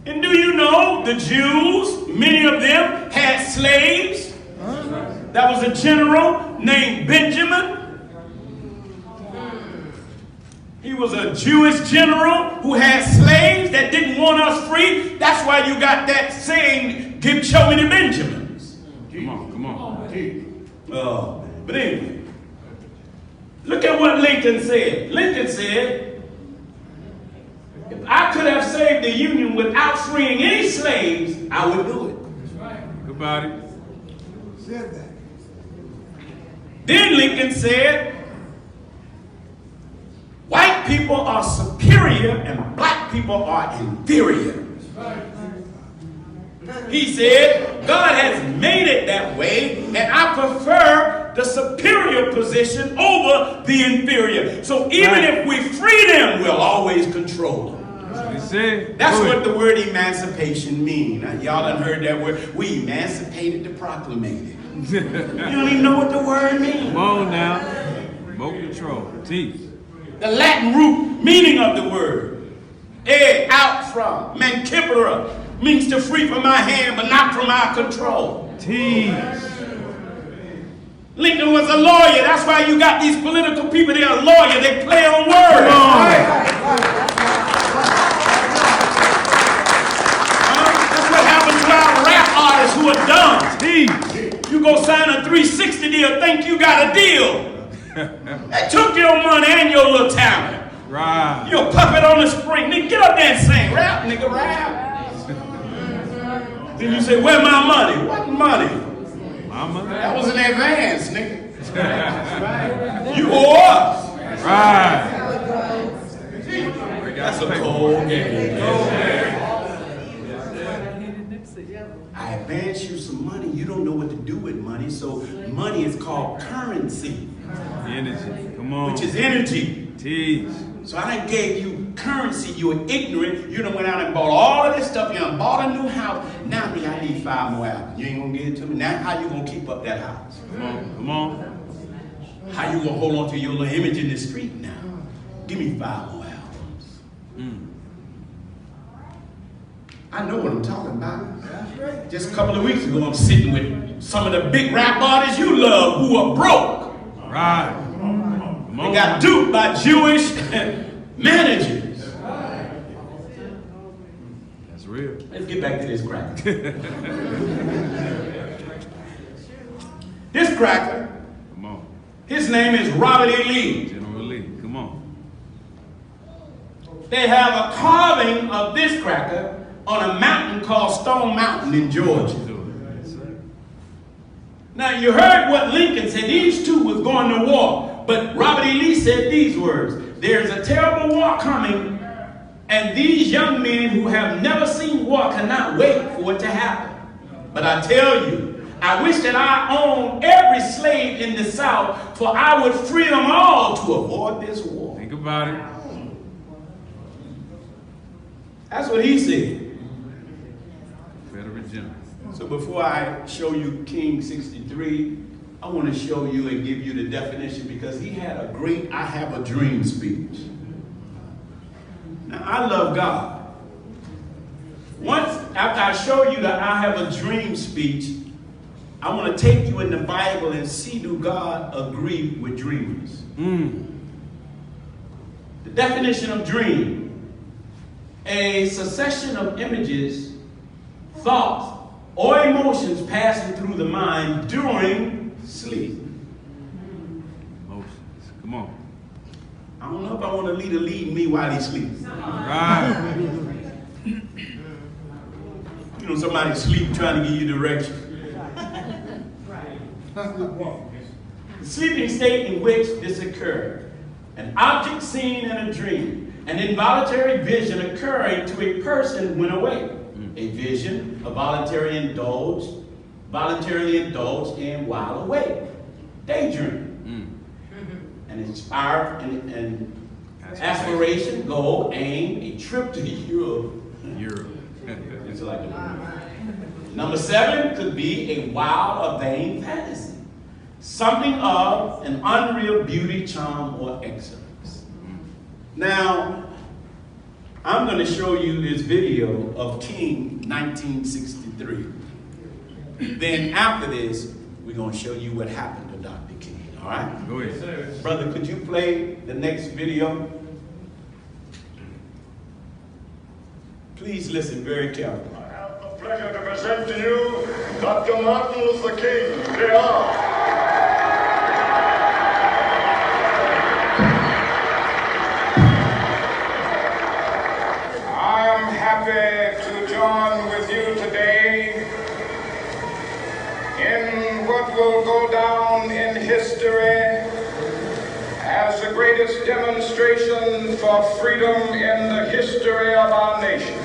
And do you know the Jews, many of them had slaves? That was a general named Benjamin. He was a Jewish general who had slaves that didn't want us free. That's why you got that saying, show me the Benjamins. Come on, come on. Oh, but anyway, look at what Lincoln said. Lincoln said, if I could have saved the Union without freeing any slaves, I would do it. Think about it. Said that. Then Lincoln said, white people are superior and black people are inferior. He said, God has made it that way, and I prefer the superior position over the inferior. So even if we free them, we'll always control them. That's what the word emancipation means. Now, y'all done heard that word. We emancipated the proclamated. You don't even know what the word means. Come on now. Remote control. Teach. The Latin root meaning of the word, out from, mancipula, means to free from our hand but not from our control. Teach. Lincoln was a lawyer. That's why you got these political people, they're a lawyer. They play on words. That's what happens to our rap artists who are dumb. Teach. You go sign a 360 deal, think you got a deal. They took your money and your little talent. Right. You're a puppet on the spring. Nigga, get up there and sing. Rap, nigga, rap. Then you say, where my money? What money? My money. That was an advance, nigga. You owe us. Right. That's a cold game. I advance you some money. You don't know what to do with money. So money is called currency. Energy. Come on. Which is energy. Teach. So I done gave you currency. You were ignorant. You done went out and bought all of this stuff. You done bought a new house. Now me, I need 5 more albums. You ain't gonna give it to me. Now how you gonna keep up that house? Come on. Come on. How you gonna hold on to your little image in the street now? Give me 5 more albums. I know what I'm talking about. Just a couple of weeks ago, I'm sitting with some of the big rap artists you love who are broke. Right. They got duped by Jewish managers. That's real. Let's get back to this cracker. This cracker, Come on. his name is Robert E. Lee. General Lee. Come on. They have a carving of this cracker on a mountain called Stone Mountain in Georgia. Yes, sir. Now you heard what Lincoln said. These two was going to war. But Robert E. Lee said these words. There's a terrible war coming, and these young men who have never seen war cannot wait for it to happen. But I tell you, I wish that I owned every slave in the South, for I would free them all to avoid this war. Think about it. That's what he said. Federal general. So before I show you King 63, I want to show you and give you the definition because he had a great I have a dream speech. Now, I love God. Once after I show you the I have a dream speech, I want to take you in the Bible and see do God agree with dreamers. The definition of dream: a succession of images, thoughts, or emotions passing through the mind during sleep. Emotions. Come on. I don't know if I want a leader lead me while he sleeps. Right. know, somebody sleep trying to give you direction. The sleeping state in which this occurred. An object seen in a dream. An involuntary vision occurring to a person when awake. A vision, a voluntarily indulged in while awake. Daydream. An inspired and aspiration, goal, aim, a trip to Europe. It's like Number 7 could be a wild or vain fantasy. Something of an unreal beauty, charm, or excellence. Now, I'm going to show you this video of King 1963. Then after this, we're going to show you what happened to Dr. King. All right? Go ahead. Yes, brother, could you play the next video? Please listen very carefully. I have the pleasure to present to you Dr. Martin Luther King, Jr. Happy to join with you today in what will go down in history as the greatest demonstration for freedom in the history of our nation.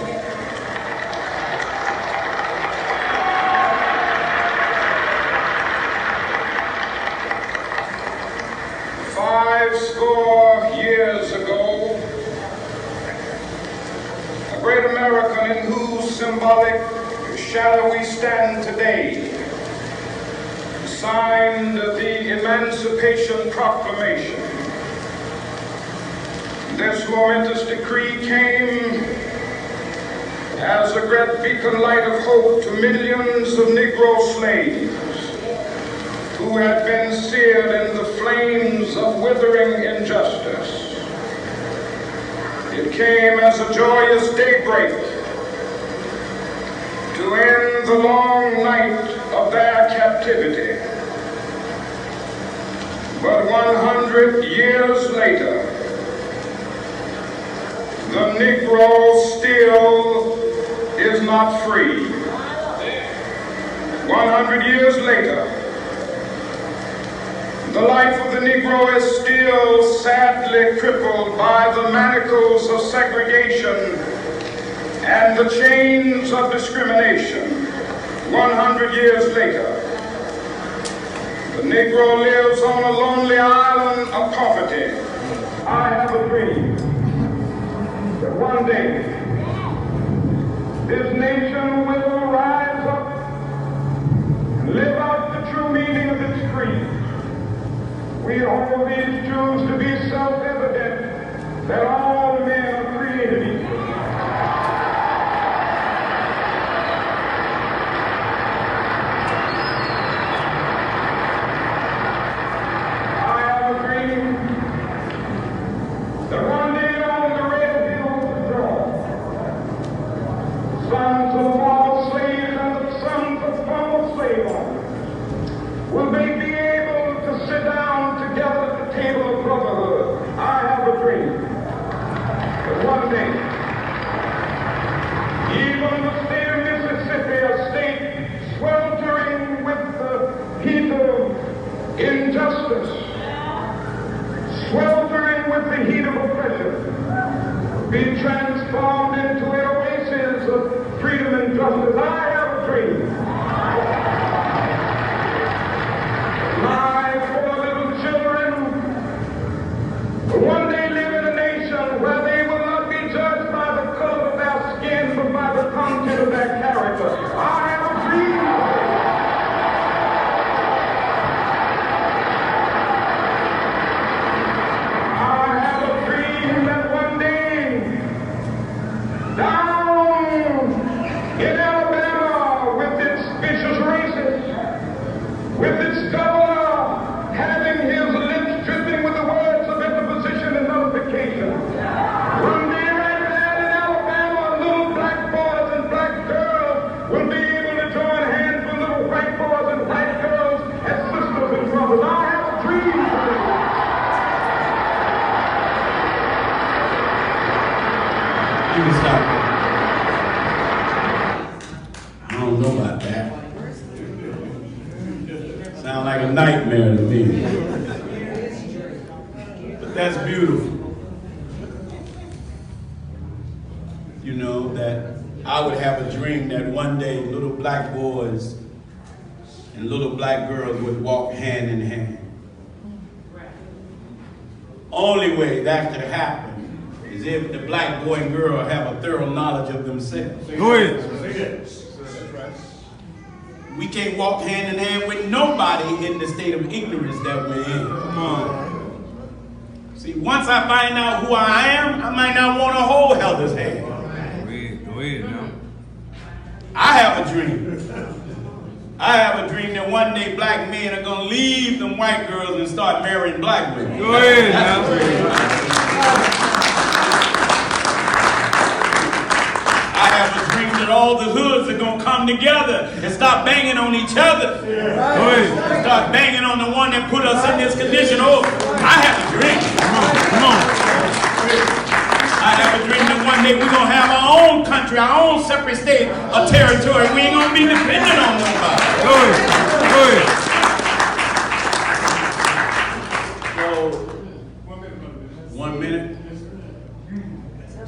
Years ago, a great American in whose symbolic shadow we stand today signed the Emancipation Proclamation. This momentous decree came as a great beacon light of hope to millions of Negro slaves who had been seared in the flames of withering injustice. It came as a joyous daybreak to end the long night of their captivity. But 100 years later, the Negro still is not free. 100 years later, the life of the Negro is still sadly crippled by the manacles of segregation and the chains of discrimination. 100 years later, the Negro lives on a lonely island of poverty. I have a dream that one day this nation will rise up and live out the true meaning of its creed. We hold these truths to be self-evident that all men are created equal. I have a dream that one day on the red hills of Georgia, sons of former slaves and the sons of former slave owners will be able to sit down together at the table of brotherhood. I have a dream that one day, even the state of Mississippi, a state sweltering with the heat of injustice, sweltering with the heat of oppression, be transformed into an oasis of freedom and justice. I have a dream. My poor little children will one day live in a nation where they will not be judged by the color of their skin, but by the content of their character. I have a dream. I have a dream that one day, down in Alabama, with its vicious racists, with its governor having his lips dripping with the words of interposition and nullification. One day right there in Alabama, little black boys and black girls will be able to join hands with little white boys and white girls as sisters and brothers. I have a dream for this. You can stop. Sound like a nightmare to me. But that's beautiful. You know, that I would have a dream that one day little black boys and little black girls would walk hand in hand. Only way that could happen is if the black boy and girl have a thorough knowledge of themselves. Go ahead. We can't walk hand in hand with nobody in the state of ignorance that we're in. Come on. See, once I find out who I am, I might not want to hold Heather's hand. Go ahead now. I have a dream. I have a dream that one day black men are going to leave them white girls and start marrying black women. Go ahead now. I have a dream that all the hoods are going to come together and stop banging on each other. Go ahead. Start banging on the one that put us in this condition. Oh, I have a dream. Come on. I have a dream that one day we're going to have our own country, our own separate state or territory. We ain't going to be dependent on nobody. Go ahead. Go ahead. So, 1 minute.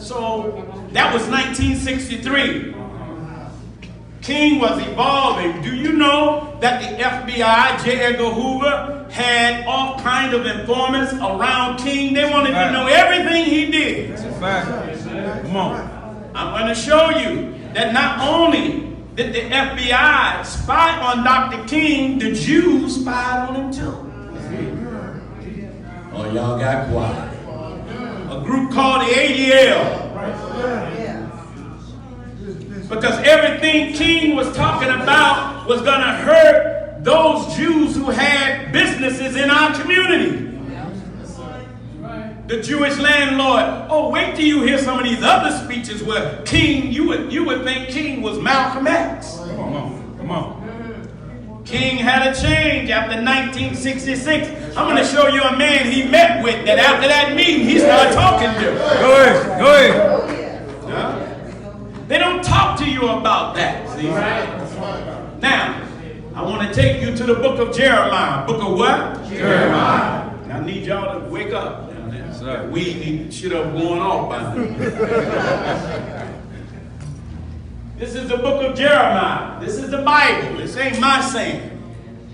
So, that was 1963. King was evolving. Do you know that the FBI, J. Edgar Hoover, had all kinds of informants around King? They wanted to know everything he did. It's a fact. Come on. I'm going to show you that not only did the FBI spy on Dr. King, the Jews spied on him too. Oh, y'all got quiet. A group called the ADL. Because everything King was talking about was going to hurt those Jews who had businesses in our community. The Jewish landlord. Oh, wait till you hear some of these other speeches where King, you would think King was Malcolm X. Come on. Come on. King had a change after 1966. I'm going to show you a man he met with that after that meeting he started talking to. Go ahead. Go ahead. Huh? They don't talk to you about that. See? Now, I want to take you to the book of Jeremiah. Book of what? Jeremiah. I need y'all to wake up. That weed should have worn off by now. This is the book of Jeremiah. This is the Bible. This ain't my saying.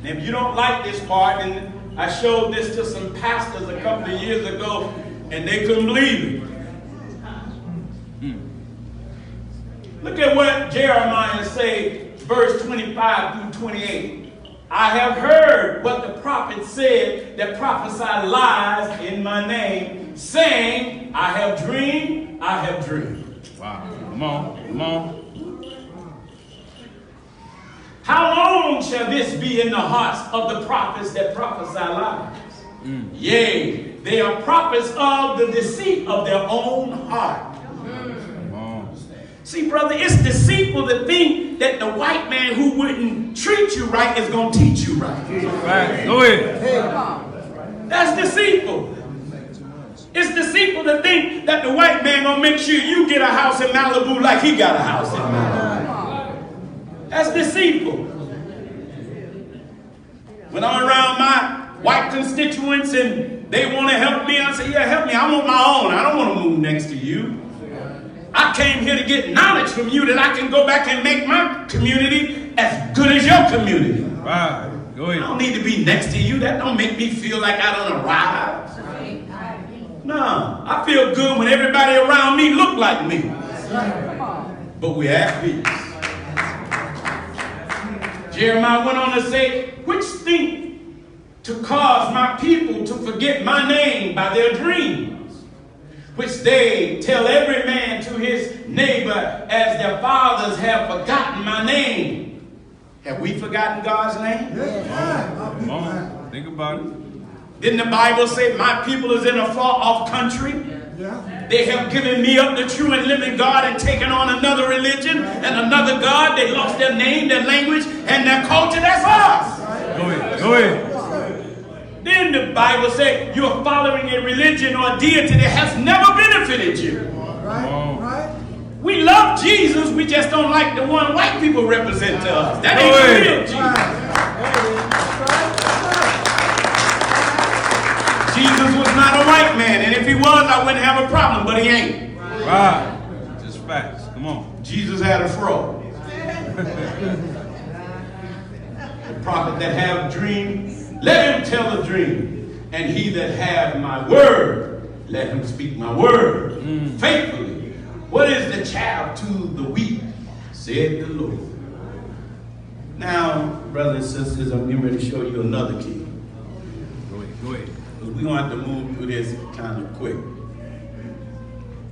And if you don't like this part, and I showed this to some pastors a couple of years ago, and they couldn't believe it. Look at what Jeremiah say, verse 25 through 28. I have heard what the prophet said that prophesied lies in my name, saying, I have dreamed, I have dreamed. Wow. Come on. Come on. How long shall this be in the hearts of the prophets that prophesy lies? Yea, they are prophets of the deceit of their own heart. See, brother, it's deceitful to think that the white man who wouldn't treat you right is going to teach you right. Right. Go ahead. That's deceitful. It's deceitful to think that the white man going to make sure you get a house in Malibu like he got a house in Malibu. That's deceitful. When I'm around my white constituents and they want to help me, I say, yeah, help me. I want my own. I don't want to move next to you. I came here to get knowledge from you that I can go back and make my community as good as your community. Right. Go ahead. I don't need to be next to you. That don't make me feel like I don't arrive. No, I feel good when everybody around me look like me. But we're at peace. Jeremiah went on to say, which think to cause my people to forget my name by their dreams, which they tell every man to his neighbor as their fathers have forgotten my name. Have we forgotten God's name? Come on. Think about it. Didn't the Bible say my people is in a far off country? They have given me up the true and living God and taken on another religion and another God. They lost their name, their language, and their culture. That's us. Go ahead. Go ahead. Then the Bible says you're following a religion or a deity that has never benefited you. Right? We love Jesus, we just don't like the one white people represent to us. That ain't the real Jesus. he was, I wouldn't have a problem, but he ain't. Right. Just facts. Come on. Jesus had a fraud. The prophet that have a dream, let him tell a dream. And he that have my word, let him speak my word faithfully. What is the chaff to the wheat, said the Lord. Now, brothers and sisters, I'm getting ready to show you another key. Go ahead. We're going to have to move through this kind of quick.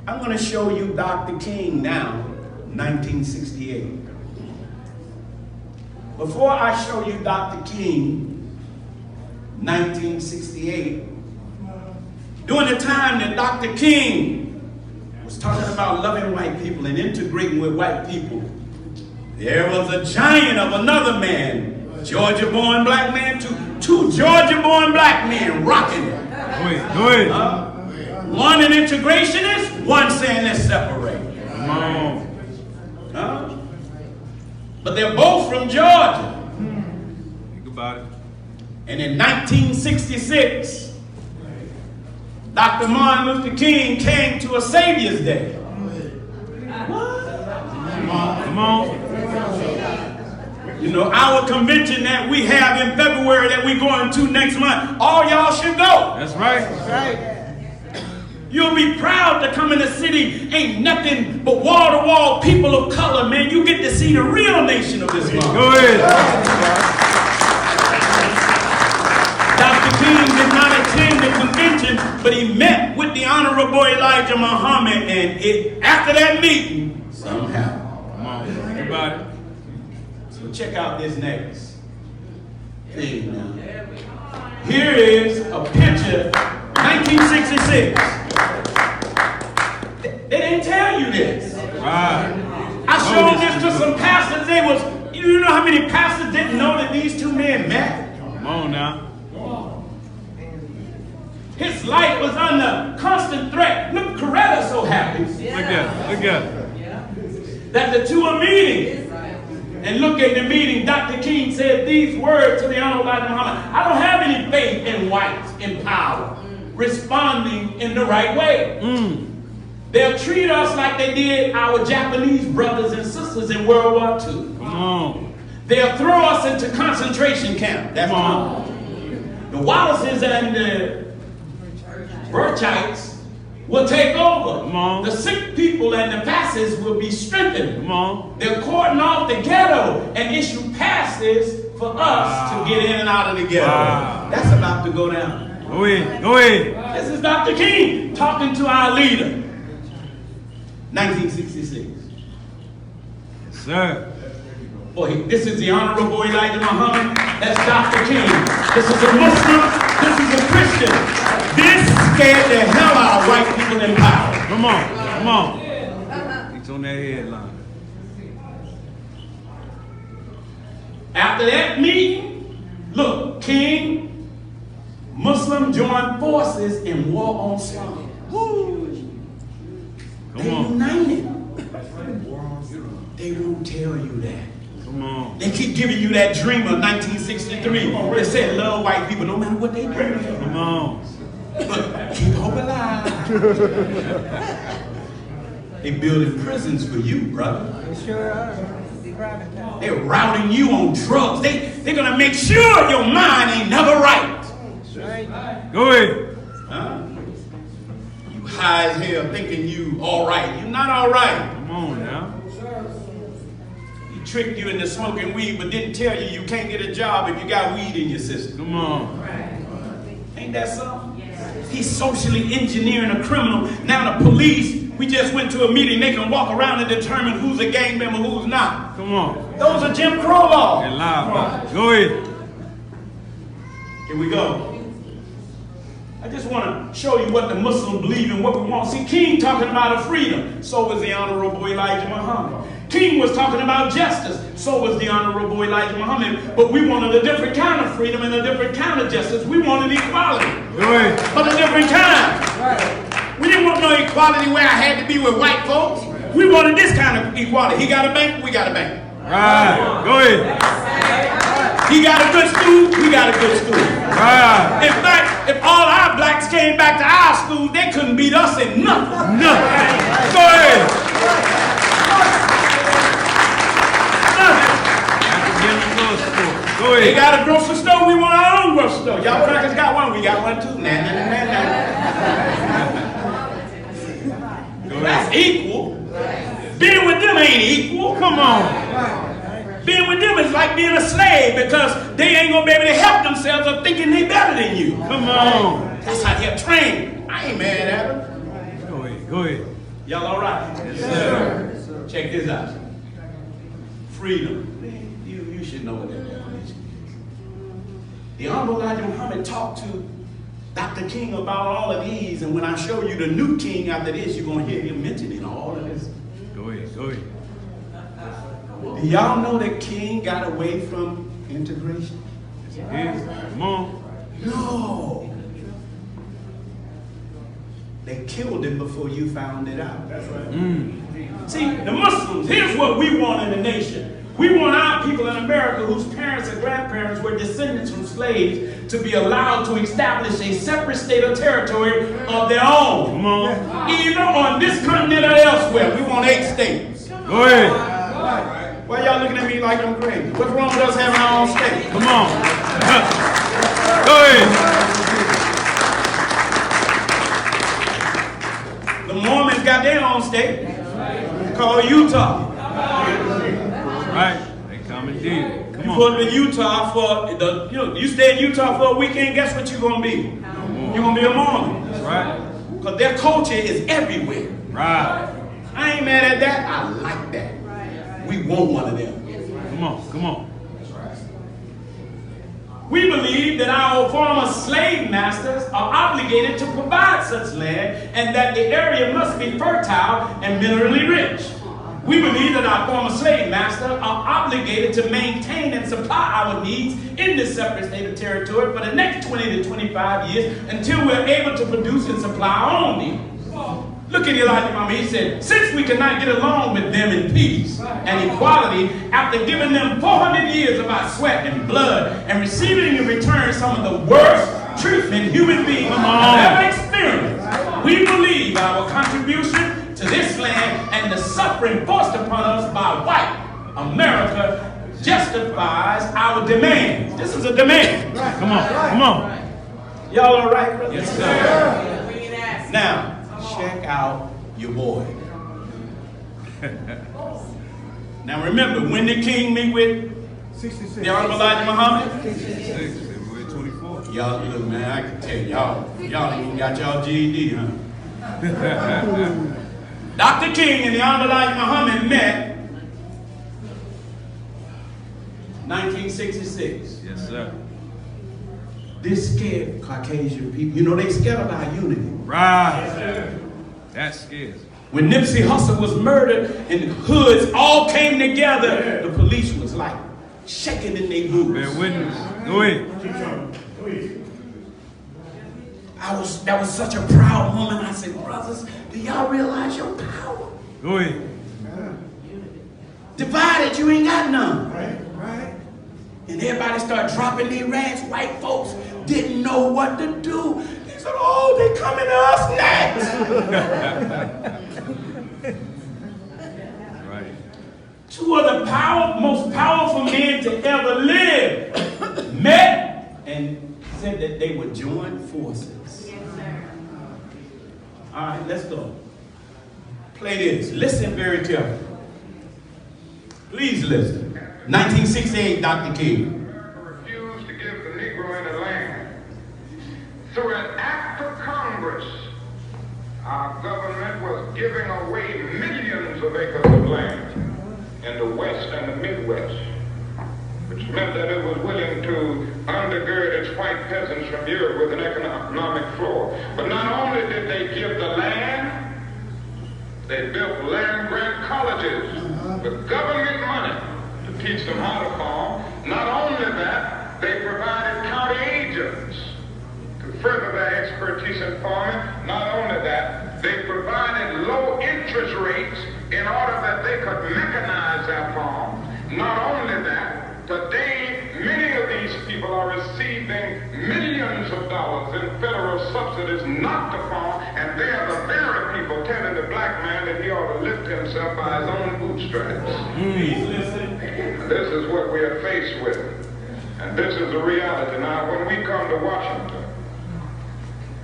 I'm going to show you Dr. King now, 1968. Before I show you Dr. King, 1968, during the time that Dr. King was talking about loving white people and integrating with white people, there was a giant of another man, Georgia-born black man, two Georgia-born black men rocking it. Go ahead. One an integrationist, one saying let's separate. Come on. But they're both from Georgia. Think about it. And in 1966, Dr. Martin Luther King came to a Savior's Day. Come on. You know, our convention that we have in February that we're going to next month, all y'all should go. That's right. You'll be proud to come in the city. Ain't nothing but wall-to-wall people of color, man. You get to see the real nation of this month. Go ahead. Dr. King did not attend the convention, but he met with the Honorable Elijah Muhammad, and after that meeting, somehow. Come on. Think about it. So check out this next thing now. Here is a picture, 1966. They didn't tell you this. Right. I showed this to some pastors. You know how many pastors didn't know that these two men met? Come on now. His life was under constant threat. Look, Coretta so happy Look at it. that the two are meeting. And look at the meeting. Dr. King said these words to the Honorable Elijah Muhammad. I don't have any faith in whites in power responding in the right way. They'll treat us like they did our Japanese brothers and sisters in World War II. Come on. They'll throw us into concentration camp. That's common. The Wallaces and the Burchites will take over. Come on. The sick people and the fascists will be strengthened. Come on. They're cordon off the ghetto and issue passes for us to get in and out of the ghetto. Wow. That's about to go down. Go ahead. This is Dr. King talking to our leader. 1966. Sir. Boy, this is the Honorable Elijah Muhammad. That's Dr. King. This is a Muslim. This is a Christian. This scared the hell out of white people in power. Come on. It's on that headline. After that meeting, look, King, Muslim joined forces in war on slum. They united. They won't tell you that. Come on. They keep giving you that dream of 1963. They said love white people no matter what they do. Come on. But keep hope alive. They building prisons for you, brother. They sure are. They're routing you on drugs. They're gonna make sure your mind ain't never right. Go ahead. Huh? You high as hell thinking you all right. You're not all right. Come on now. He tricked you into smoking weed, but didn't tell you you can't get a job if you got weed in your system. Come on. Ain't that something? He's socially engineering a criminal. Now the police, we just went to a meeting, they can walk around and determine who's a gang member, who's not. Come on. Those are Jim Crow laws. And loud. Go ahead. Here we go. I just want to show you what the Muslims believe and what we want. See, King talking about a freedom. So was the Honorable Elijah Muhammad. King was talking about justice. So was the Honorable Elijah Muhammad. But we wanted a different kind of freedom and a different kind of justice. We wanted equality. Go ahead. But a different kind. We didn't want no equality where I had to be with white folks. We wanted this kind of equality. He got a bank, we got a bank. Right. Go ahead. He got a good school, we got a good school. Right. In fact, if all our blacks came back to our school, they couldn't beat us in nothing. Nothing. Go ahead. Go They ahead. got a grocery store, we want our own grocery store. Y'all crackers got one, we got one too. Nah. Go ahead. That's equal. Being with them ain't equal. Come on. Being with them is like being a slave because they ain't gonna be able to help themselves or thinking they better than you. Come on. That's how they're trained. I ain't mad at them. Go ahead. Go ahead. Y'all all right? Yes, sir. Check this out. Freedom. You should know what that definition is. The Honorable Elijah Muhammad talked to Dr. King about all of these, and when I show you the new king after this, you're going to hear him mentioning all of this. Go ahead. Go ahead. Do y'all know that King got away from integration? Yes. Come on. No. They killed him before you found it out. That's right. See, the Muslims, here's what we want in the nation. We want our people in America whose parents and grandparents were descendants from slaves to be allowed to establish a separate state or territory of their own. Come on. Either on this continent or elsewhere. We want 8 states. Go ahead. Why y'all looking at me like I'm crazy? What's wrong with us having our own state? Come on. Go ahead. The Mormons got their own state. Called Utah. Right. They come and did it. Come You on. go to Utah for you stay in Utah for a weekend, guess what you're gonna be? You're gonna be a Mormon. That's right. Because their culture is everywhere. Right. I ain't mad at that. I like that. We want one of them. Come on. Come on. We believe that our former slave masters are obligated to provide such land and that the area must be fertile and minerally rich. We believe that our former slave masters are obligated to maintain and supply our needs in this separate state of territory for the next 20 to 25 years until we're able to produce and supply our own needs. Look at Elijah Muhammad. He said, since we cannot get along with them in peace and equality after giving them 400 years of our sweat and blood and receiving in return some of the worst treatment human beings have ever experienced, we believe our contribution to this land and the suffering forced upon us by white America justifies our demands. This is a demand. Come on. Come on. Y'all all right, brother? Yes, sir. Now, check out your boy. Now remember, when did King meet with 66. the Honorable Elijah Muhammad? February 24th. Y'all, look, man, I can tell y'all ain't even got y'all GED, huh? Dr. King and the Honorable Elijah Muhammad met 1966. Yes, sir. This scared Caucasian people. You know, they scared about unity. Right. That scares. When Nipsey Hussle was murdered and the hoods all came together, the police was like shaking in their boots. Bear witness. Go ahead. That was such a proud moment. I said, brothers, do y'all realize your power? Go ahead. Divided, you ain't got none. Right. And everybody started dropping their rags. White folks didn't know what to do. They said, oh, they coming to us next. Right. Two of the most powerful men to ever live met and said that they would join forces. All right, let's go. Play this. Listen very carefully. Please listen. 1968, Dr. King. Refused to give the Negro any land. Through an act of Congress, our government was giving away millions of acres of land in the West and the Midwest, which meant that it was willing to undergird its white peasants from Europe with an economic floor. But not only did they give the land, they built land-grant colleges with government money to teach them how to farm. Not only that, they provided county agents to further their expertise in farming. Not only that, they provided low interest rates in order that they could mechanize their farms. Not only that, today, many of people are receiving millions of dollars in federal subsidies knocked upon, and they are the very people telling the black man that he ought to lift himself by his own bootstraps. This is what we are faced with, and this is the reality. Now, when we come to Washington,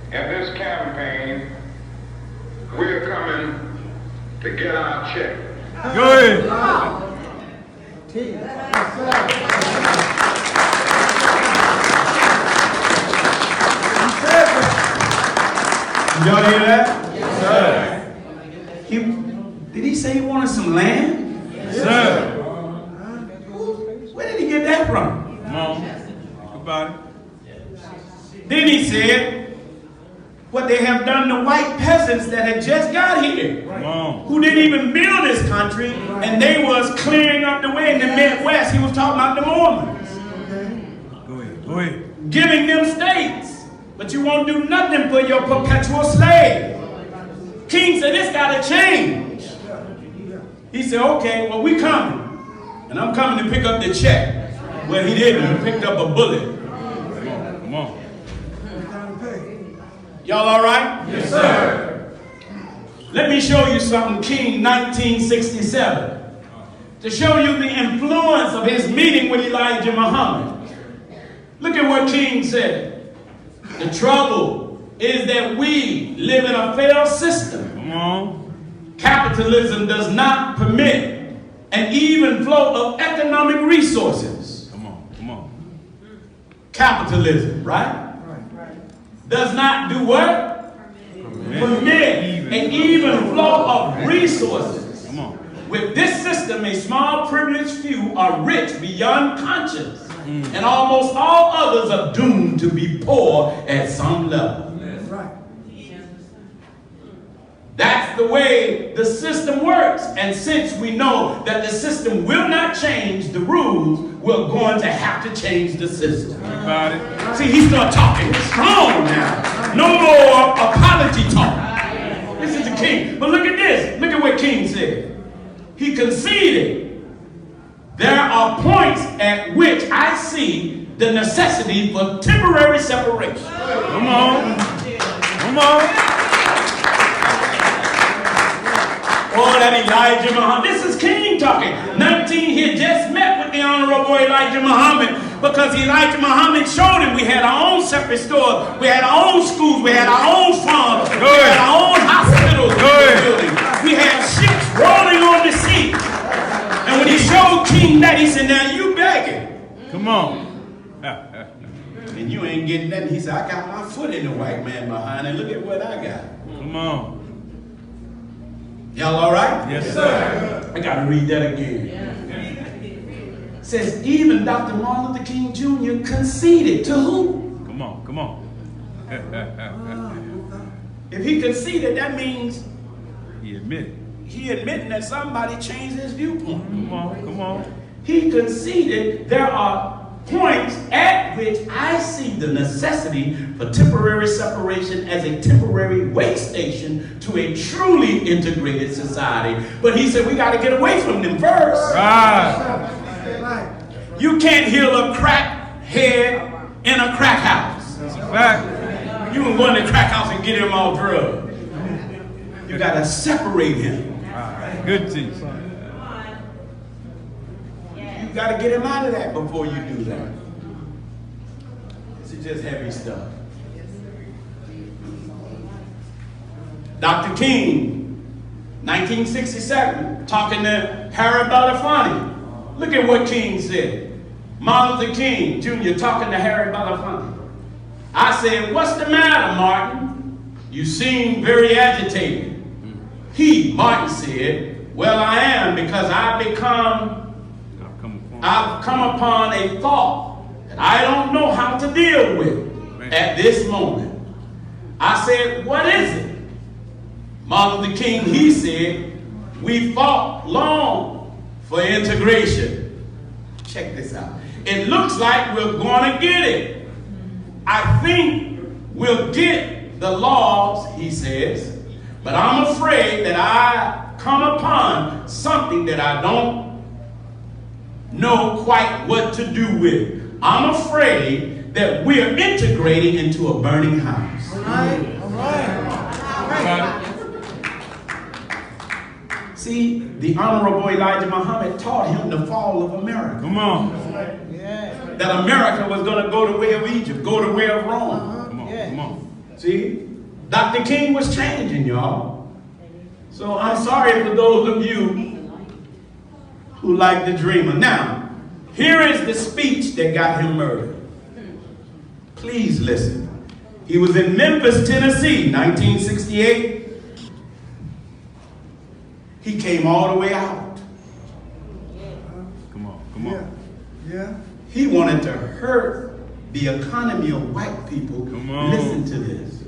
in this campaign, we're coming to get our check. Go ahead. Y'all hear that? Yes, sir. Did he say he wanted some land? Yes, sir. Where did he get that from? Come on. Think about it. Then he said, what they have done to white peasants that had just got here, who didn't even build this country, and they was clearing up the way in the Midwest. He was talking about the Mormons. Go ahead. Giving them states. But you won't do nothing for your perpetual slave. King said, this got to change. He said, okay, well, we coming. And I'm coming to pick up the check. Well, he didn't. He picked up a bullet. Come on. Y'all all right? Yes, sir. Let me show you something, King 1967. To show you the influence of his meeting with Elijah Muhammad. Look at what King said. The trouble is that we live in a failed system. Come on. Capitalism does not permit an even flow of economic resources. Come on. Capitalism, right? Does not do what? Permit an even flow of resources. Come on. With this system, a small privileged few are rich beyond conscience. And almost all others are doomed to be poor at some level. That's right. That's the way the system works. And since we know that the system will not change the rules, we're going to have to change the system. About it. See, he started talking strong now. No more apology talk. This is the king. But look at this. Look at what King said. He conceded. There are points at which I see the necessity for temporary separation. Come on. Oh, that Elijah Muhammad. This is King talking. 19, he had just met with the Honorable Elijah Muhammad because Elijah Muhammad showed him we had our own separate stores, we had our own schools, we had our own farms, we had our own hospitals, we had ships rolling on the sea. And when he showed King that, he said, now you begging. Come on. And you ain't getting nothing. He said, I got my foot in the white man behind, and look at what I got. Come on. Y'all all right? Yes, sir. I got to read that again. It says, even Dr. Martin Luther King Jr. conceded to who? Come on. If he conceded, that means he admitted. He admitting that somebody changed his viewpoint. Come on. He conceded there are points at which I see the necessity for temporary separation as a temporary way station to a truly integrated society. But he said we got to get away from them first. Right. You can't heal a crack head in a crack house. That's a fact. You can go in the crack house and get him all drugged. You got to separate him. Good teaching. You got to get him out of that before you do that. This is just heavy stuff. Dr. King, 1967, talking to Harry Belafonte. Look at what King said. Martin Luther King Jr. talking to Harry Belafonte. I said, what's the matter, Martin? You seem very agitated. Martin said, well, I am because I've come upon a thought that I don't know how to deal with at this moment. I said, what is it? Martin Luther King, he said, we fought long for integration. Check this out. It looks like we're going to get it. I think we'll get the laws, he says, but I'm afraid that I come upon something that I don't know quite what to do with. I'm afraid that we're integrating into a burning house. All right. See, the Honorable Elijah Muhammad taught him the fall of America. Come on. Yeah. That America was going to go the way of Egypt, go the way of Rome. Come on. Come on. See, Dr. King was changing, y'all. So I'm sorry for those of you who like the dreamer. Now, here is the speech that got him murdered. Please listen. He was in Memphis, Tennessee, 1968. He came all the way out. Come on. Come on. Yeah. He wanted to hurt the economy of white people. Come on. Listen to this.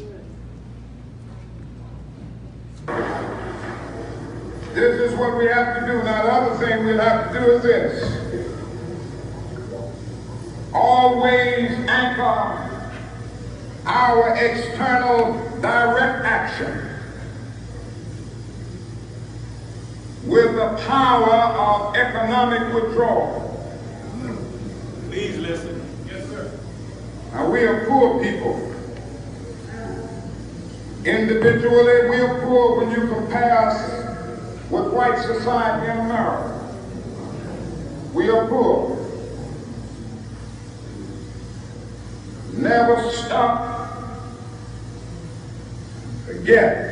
This is what we have to do. Now, the other thing we'll have to do is this. Always anchor our external direct action with the power of economic withdrawal. Please listen. Yes, sir. Now, we are poor people. Individually, we are poor when you compare us with white society in America. We are poor. Never stop. Forget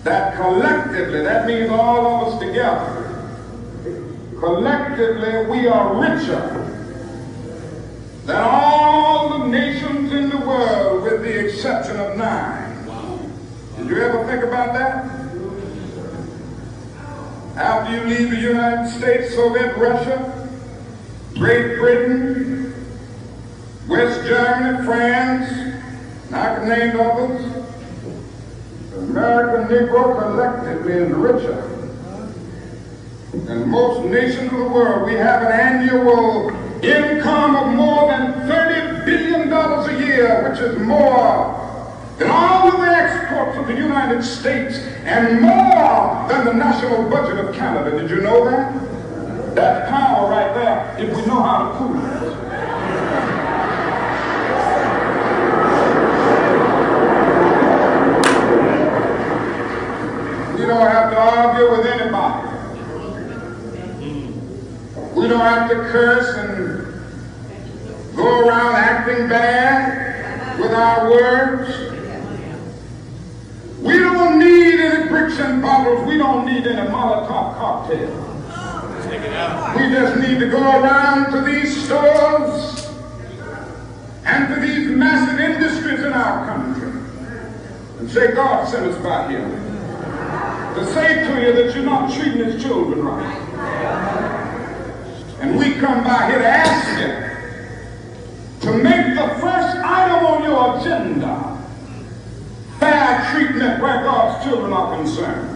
that collectively, that means all of us together, collectively we are richer than all the nations in the world with the exception of 9. Wow. Did you ever think about that? After you leave the United States, Soviet Russia, Great Britain, West Germany, France, and I can name others, the American Negro collectively is richer than most nations of the world. We have an annual income of more than $30 billion a year, which is more than all of the exports of the United States and more than the national budget of Canada. Did you know that? That's power right there if we know how to prove it. We don't have to argue with anybody. We don't have to curse and go around acting bad with our words. We don't need any bricks and bottles. We don't need any Molotov cocktails. We just need to go around to these stores and to these massive industries in our country and say, God sent us by here to say to you that you're not treating his children right. And we come by here to ask you to make the first item on your agenda fair treatment where God's children are concerned.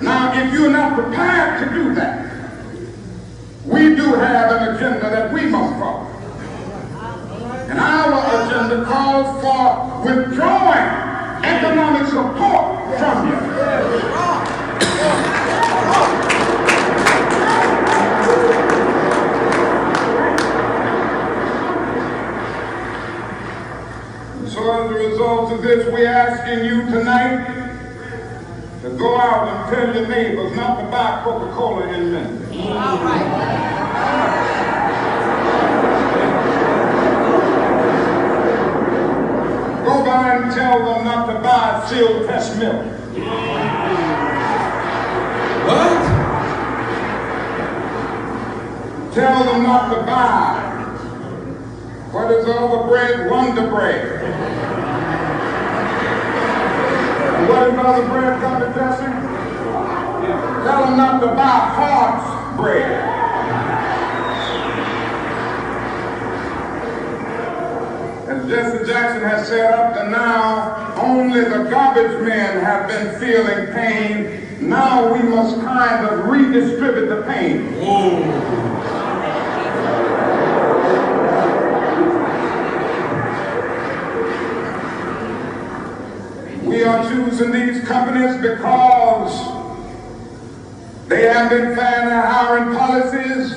Now, if you're not prepared to do that, we do have an agenda that we must follow. And our agenda calls for withdrawing economic support from you. So as a result of this, we're asking you tonight to go out and tell your neighbors not to buy Coca-Cola in Memphis. All right. Go by and tell them not to buy sealed pressed milk. What? Tell them not to buy what is other bread, Wonder Bread. And what is other bread, Dr. Jesse? Tell them not to buy Hart's bread. As Jesse Jackson has said up to now, only the garbage men have been feeling pain. Now we must kind of redistribute the pain. Whoa. We are choosing these companies because they have been fair in their hiring policies,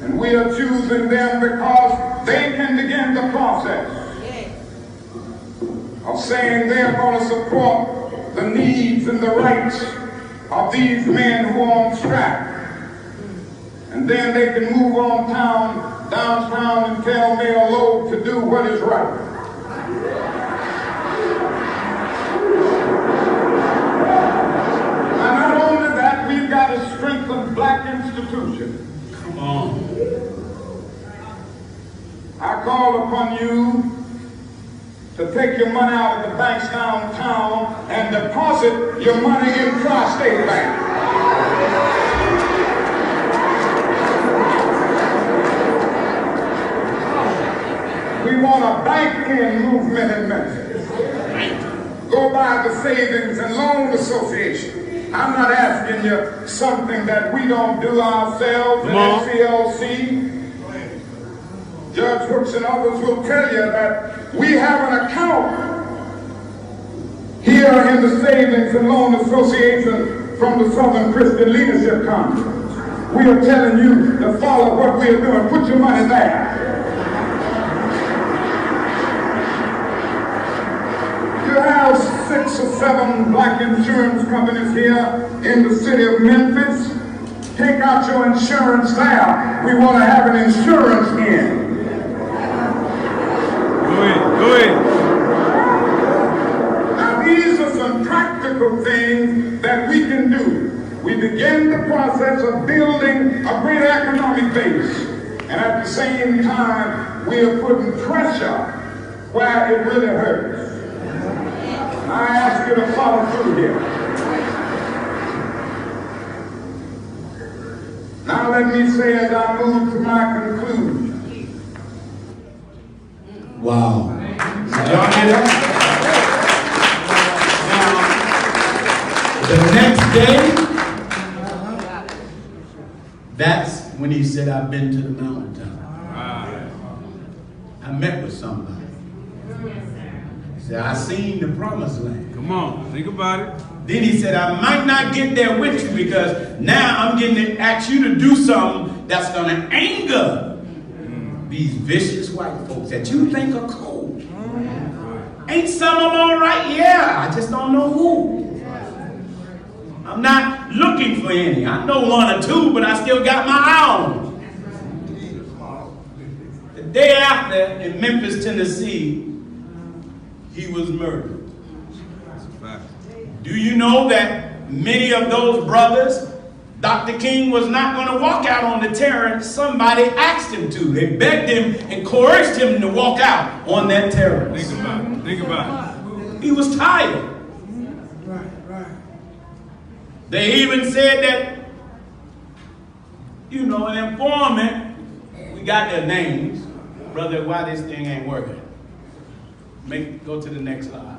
and we are choosing them because they can begin the process of saying they're going to support the needs and the rights of these men who are on strike. And then they can move on downtown and tell Mayor Lowe to do what is right. And not only that, we've got to strengthen black institutions. Come on. I call upon you to take your money out of the banks downtown and deposit your money in Tri-State Bank. We want a bank-in movement in Memphis. Go by the Savings and Loan Association. I'm not asking you something that we don't do ourselves in SCLC. Judge Hooks and others will tell you that we have an account here in the Savings and Loan Association from the Southern Christian Leadership Conference. We are telling you to follow what we are doing. Put your money there. You have 6 or 7 black insurance companies here in the city of Memphis. Take out your insurance there. We want to have an insurance in. Go ahead. Now these are some practical things that we can do. We begin the process of building a great economic base. And at the same time, we are putting pressure where it really hurts. I ask you to follow through here. Now let me say as I move to my conclusion. Wow. Y'all hear that? Now, the next day, that's when he said, I've been to the mountaintop. I met with somebody. He said, I seen the promised land. Come on, think about it. Then he said, I might not get there with you because now I'm getting to ask you to do something that's going to anger these vicious white folks that you think are cold. Ain't some of them all right? Yeah, I just don't know who. I'm not looking for any. I know 1 or 2, but I still got my eye on them. The day after, in Memphis, Tennessee, he was murdered. Do you know that many of those brothers, Dr. King was not going to walk out on the terrace. Somebody asked him to. They begged him and coerced him to walk out on that terrace. Think about it. Think about it. He was tired. Right. They even said that, you know, an informant, we got their names. Brother, why this thing ain't working? Go to the next slide.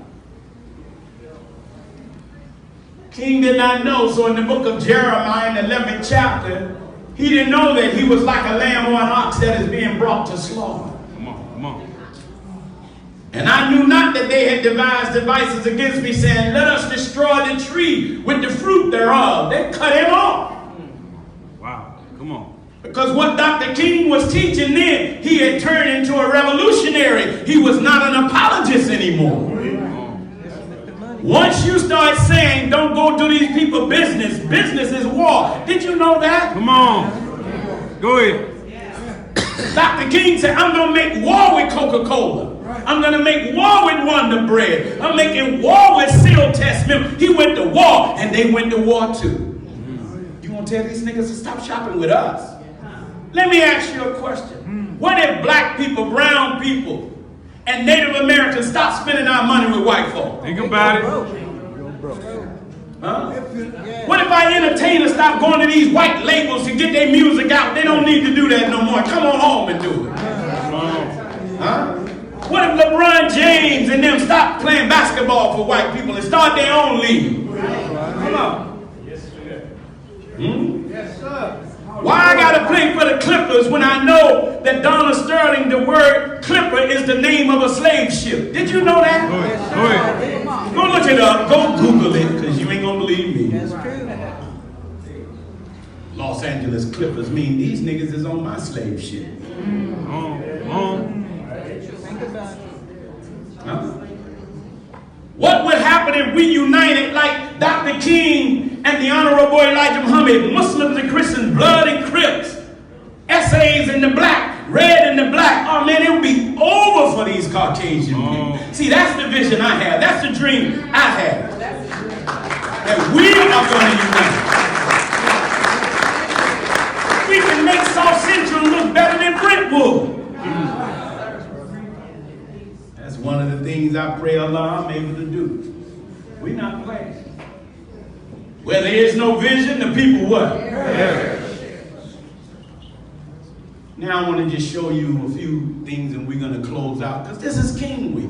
King did not know, so in the book of Jeremiah, in the 11th chapter, he didn't know that he was like a lamb or an ox that is being brought to slaughter. Come on. And I knew not that they had devised devices against me, saying, let us destroy the tree with the fruit thereof. They cut him off. Wow, come on. Because what Dr. King was teaching then, he had turned into a revolutionary. He was not an apologist anymore. Once you start saying, don't go do these people business, business is war. Did you know that? Come on. Go ahead. Dr. King said, I'm going to make war with Coca-Cola. I'm going to make war with Wonder Bread. I'm making war with Seal Test Milk. He went to war, and they went to war too. You want to tell these niggas to stop shopping with us? Let me ask you a question. What if black people, brown people, and Native Americans stop spending our money with white folk? Think about it. Huh? What if our entertainers stop going to these white labels to get their music out? They don't need to do that no more. Come on home and do it. Huh? What if LeBron James and them stop playing basketball for white people and start their own league? Come on. Yes, sir. Why I gotta play for the Clippers when I know that Donna Sterling, the word Clipper is the name of a slave ship? Did you know that? Go ahead. Go look it up. Go Google it, because you ain't gonna believe me. That's true. Los Angeles Clippers mean these niggas is on my slave ship. Huh? What would happen if we united like Dr. King and the Honorable Elijah Muhammad, Muslims and Christians, blood and Crips, essays in the black, red in the black? Oh man, it would be over for these Caucasian people. See, that's the vision I have. That's the dream I have. That we are going to unite. We can make South Central look better than Brentwood. That's one of the things I pray Allah I'm able to do. We're not playing. Where there is no vision, the people what? Yeah. Now I want to just show you a few things and we're going to close out. Because this is King Week.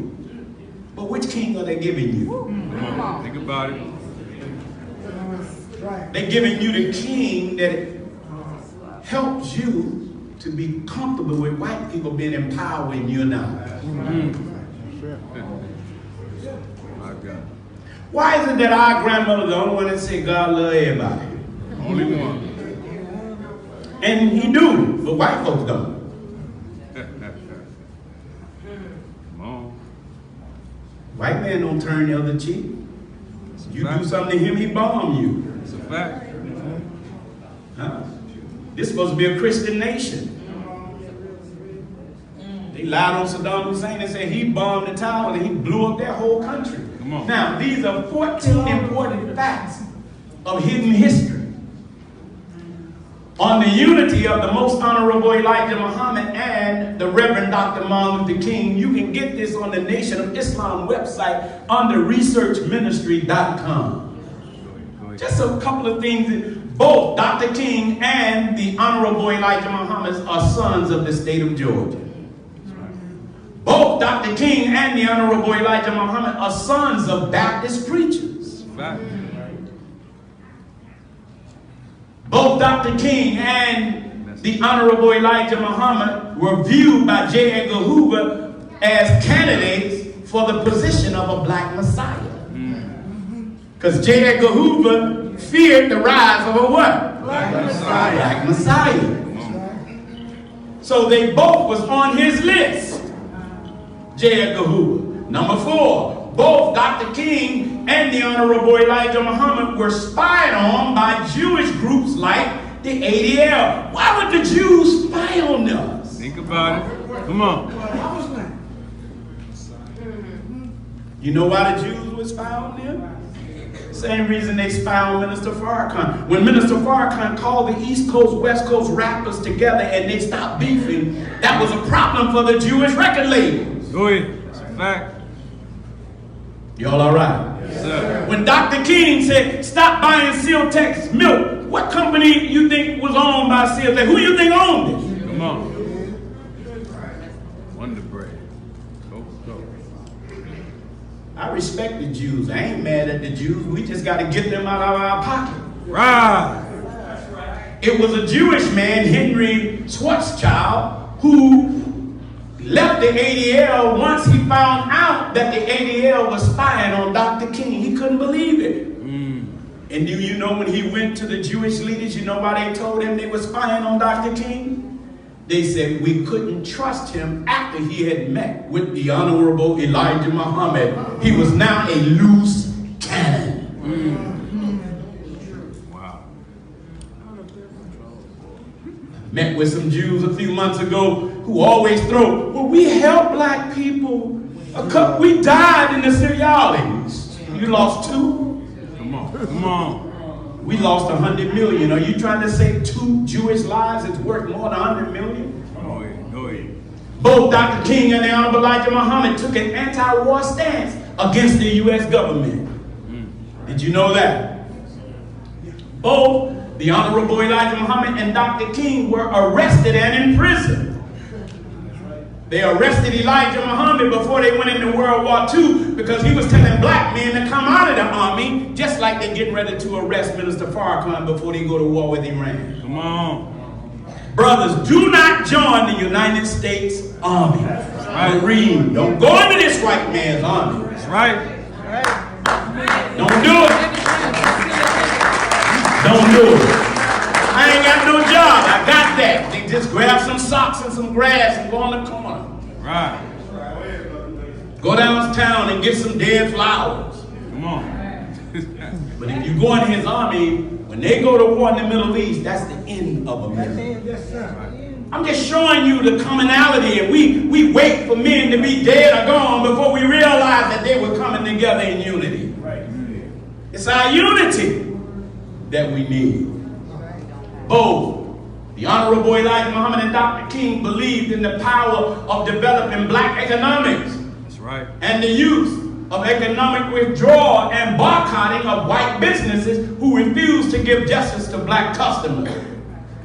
But which king are they giving you? Think about it. They're giving you the king that helps you to be comfortable with white people being in power when you're not. Why is it that our grandmother the only one that said God love everybody? Only one. And he do, but white folks don't. White man don't turn the other cheek. You do something to him, he bomb you. It's a fact. Huh? This is supposed to be a Christian nation. They lied on Saddam Hussein and said he bombed the tower and he blew up their whole country. Come on. Now, these are 14 important facts of hidden history on the unity of the Most Honorable Elijah Muhammad and the Reverend Dr. Martin Luther King. You can get this on the Nation of Islam website under researchministry.com. Just a couple of things. Both Dr. King and the Honorable Elijah Muhammad are sons of the state of Georgia. Both Dr. King and the Honorable Elijah Muhammad are sons of Baptist preachers. Both Dr. King and the Honorable Elijah Muhammad were viewed by J. Edgar Hoover as candidates for the position of a black messiah. Because J. Edgar Hoover feared the rise of a what? Black Messiah. Black Messiah. So they both was on his list. J. Edgar Hoover. Number 4, both Dr. King and the Honorable Elijah Muhammad were spied on by Jewish groups like the ADL. Why would the Jews spy on us? Think about it. Come on. You know why the Jews would spy on them? Same reason they spy on Minister Farrakhan. When Minister Farrakhan called the East Coast, West Coast rappers together and they stopped beefing, that was a problem for the Jewish record labels. Go ahead. It's a fact. Y'all all right? Yes, sir. When Dr. King said, stop buying Sealtex milk, what company you think was owned by Sealtex? Who you think owned it? Come on. Wonder Bread. Go. I respect the Jews. I ain't mad at the Jews. We just got to get them out of our pocket. Right. It was a Jewish man, Henry Schwarzschild, who left the ADL once he found out that the ADL was spying on Dr. King. He couldn't believe it. And do you know when he went to the Jewish leaders, you know why they told him they were spying on Dr. King? They said we couldn't trust him after he had met with the Honorable Elijah Muhammad. He was now a loose cannon. Wow. Met with some Jews a few months ago who always throw, well, we help black people. We died in the Syrians. You lost 2? Come on. We lost 100 million. Are you trying to say 2 Jewish lives is worth more than 100 million? Go ahead. Both Dr. King and the Honorable Elijah Muhammad took an anti-war stance against the U.S. government. Did you know that? Both the Honorable Elijah Muhammad and Dr. King were arrested and imprisoned. They arrested Elijah Muhammad before they went into World War II because he was telling black men to come out of the army, just like they're getting ready to arrest Minister Farrakhan before they go to war with Iran. Come on. Brothers, do not join the United States Army. Right. Marine, don't go into this white man's army. That's right. Don't do it. Don't do it. I I ain't got no job. I got that. They just grab some socks and some grass and go on the corner. Right. Go downtown and get some dead flowers. Come on. But if you go in his army, when they go to war in the Middle East, that's the end of America. Yes, sir. I'm just showing you the commonality, and we wait for men to be dead or gone before we realize that they were coming together in unity. Right. It's our unity that we need. Both the Honorable Elijah Muhammad and Dr. King believed in the power of developing black economics. That's right. And the use of economic withdrawal and boycotting of white businesses who refuse to give justice to black customers.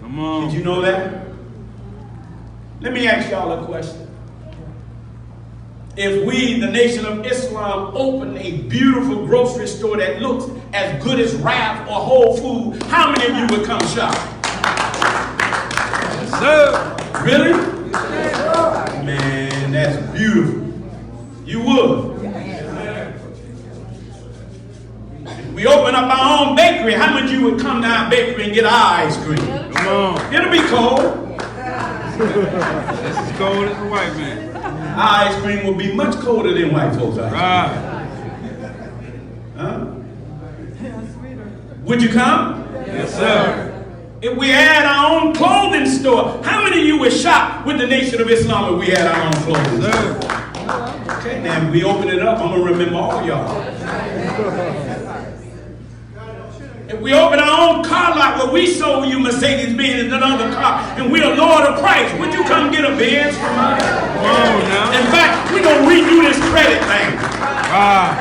Come on. Did you know that? Let me ask y'all a question. If we, the Nation of Islam, open a beautiful grocery store that looks as good as Ralph or Whole Foods, how many of you would come shop? Yes, sir. Really? Man, that's beautiful. You would. If we open up our own bakery, how many of you would come to our bakery and get our ice cream? Come on. It'll be cold. This is cold as a white man. Our ice cream will be much colder than white folks' ice cream. Right. Huh? Would you come? Yes, sir. If we had our own clothing store, how many of you would shop with the Nation of Islam if we had our own clothing store? Okay, now if we open it up, I'm going to remember all y'all. If we open our own car lot where we sold you Mercedes-Benz and another car, and we're Lord of Christ, would you come get a Benz from us? Come on now. In fact, we're going to redo this credit thing. Right.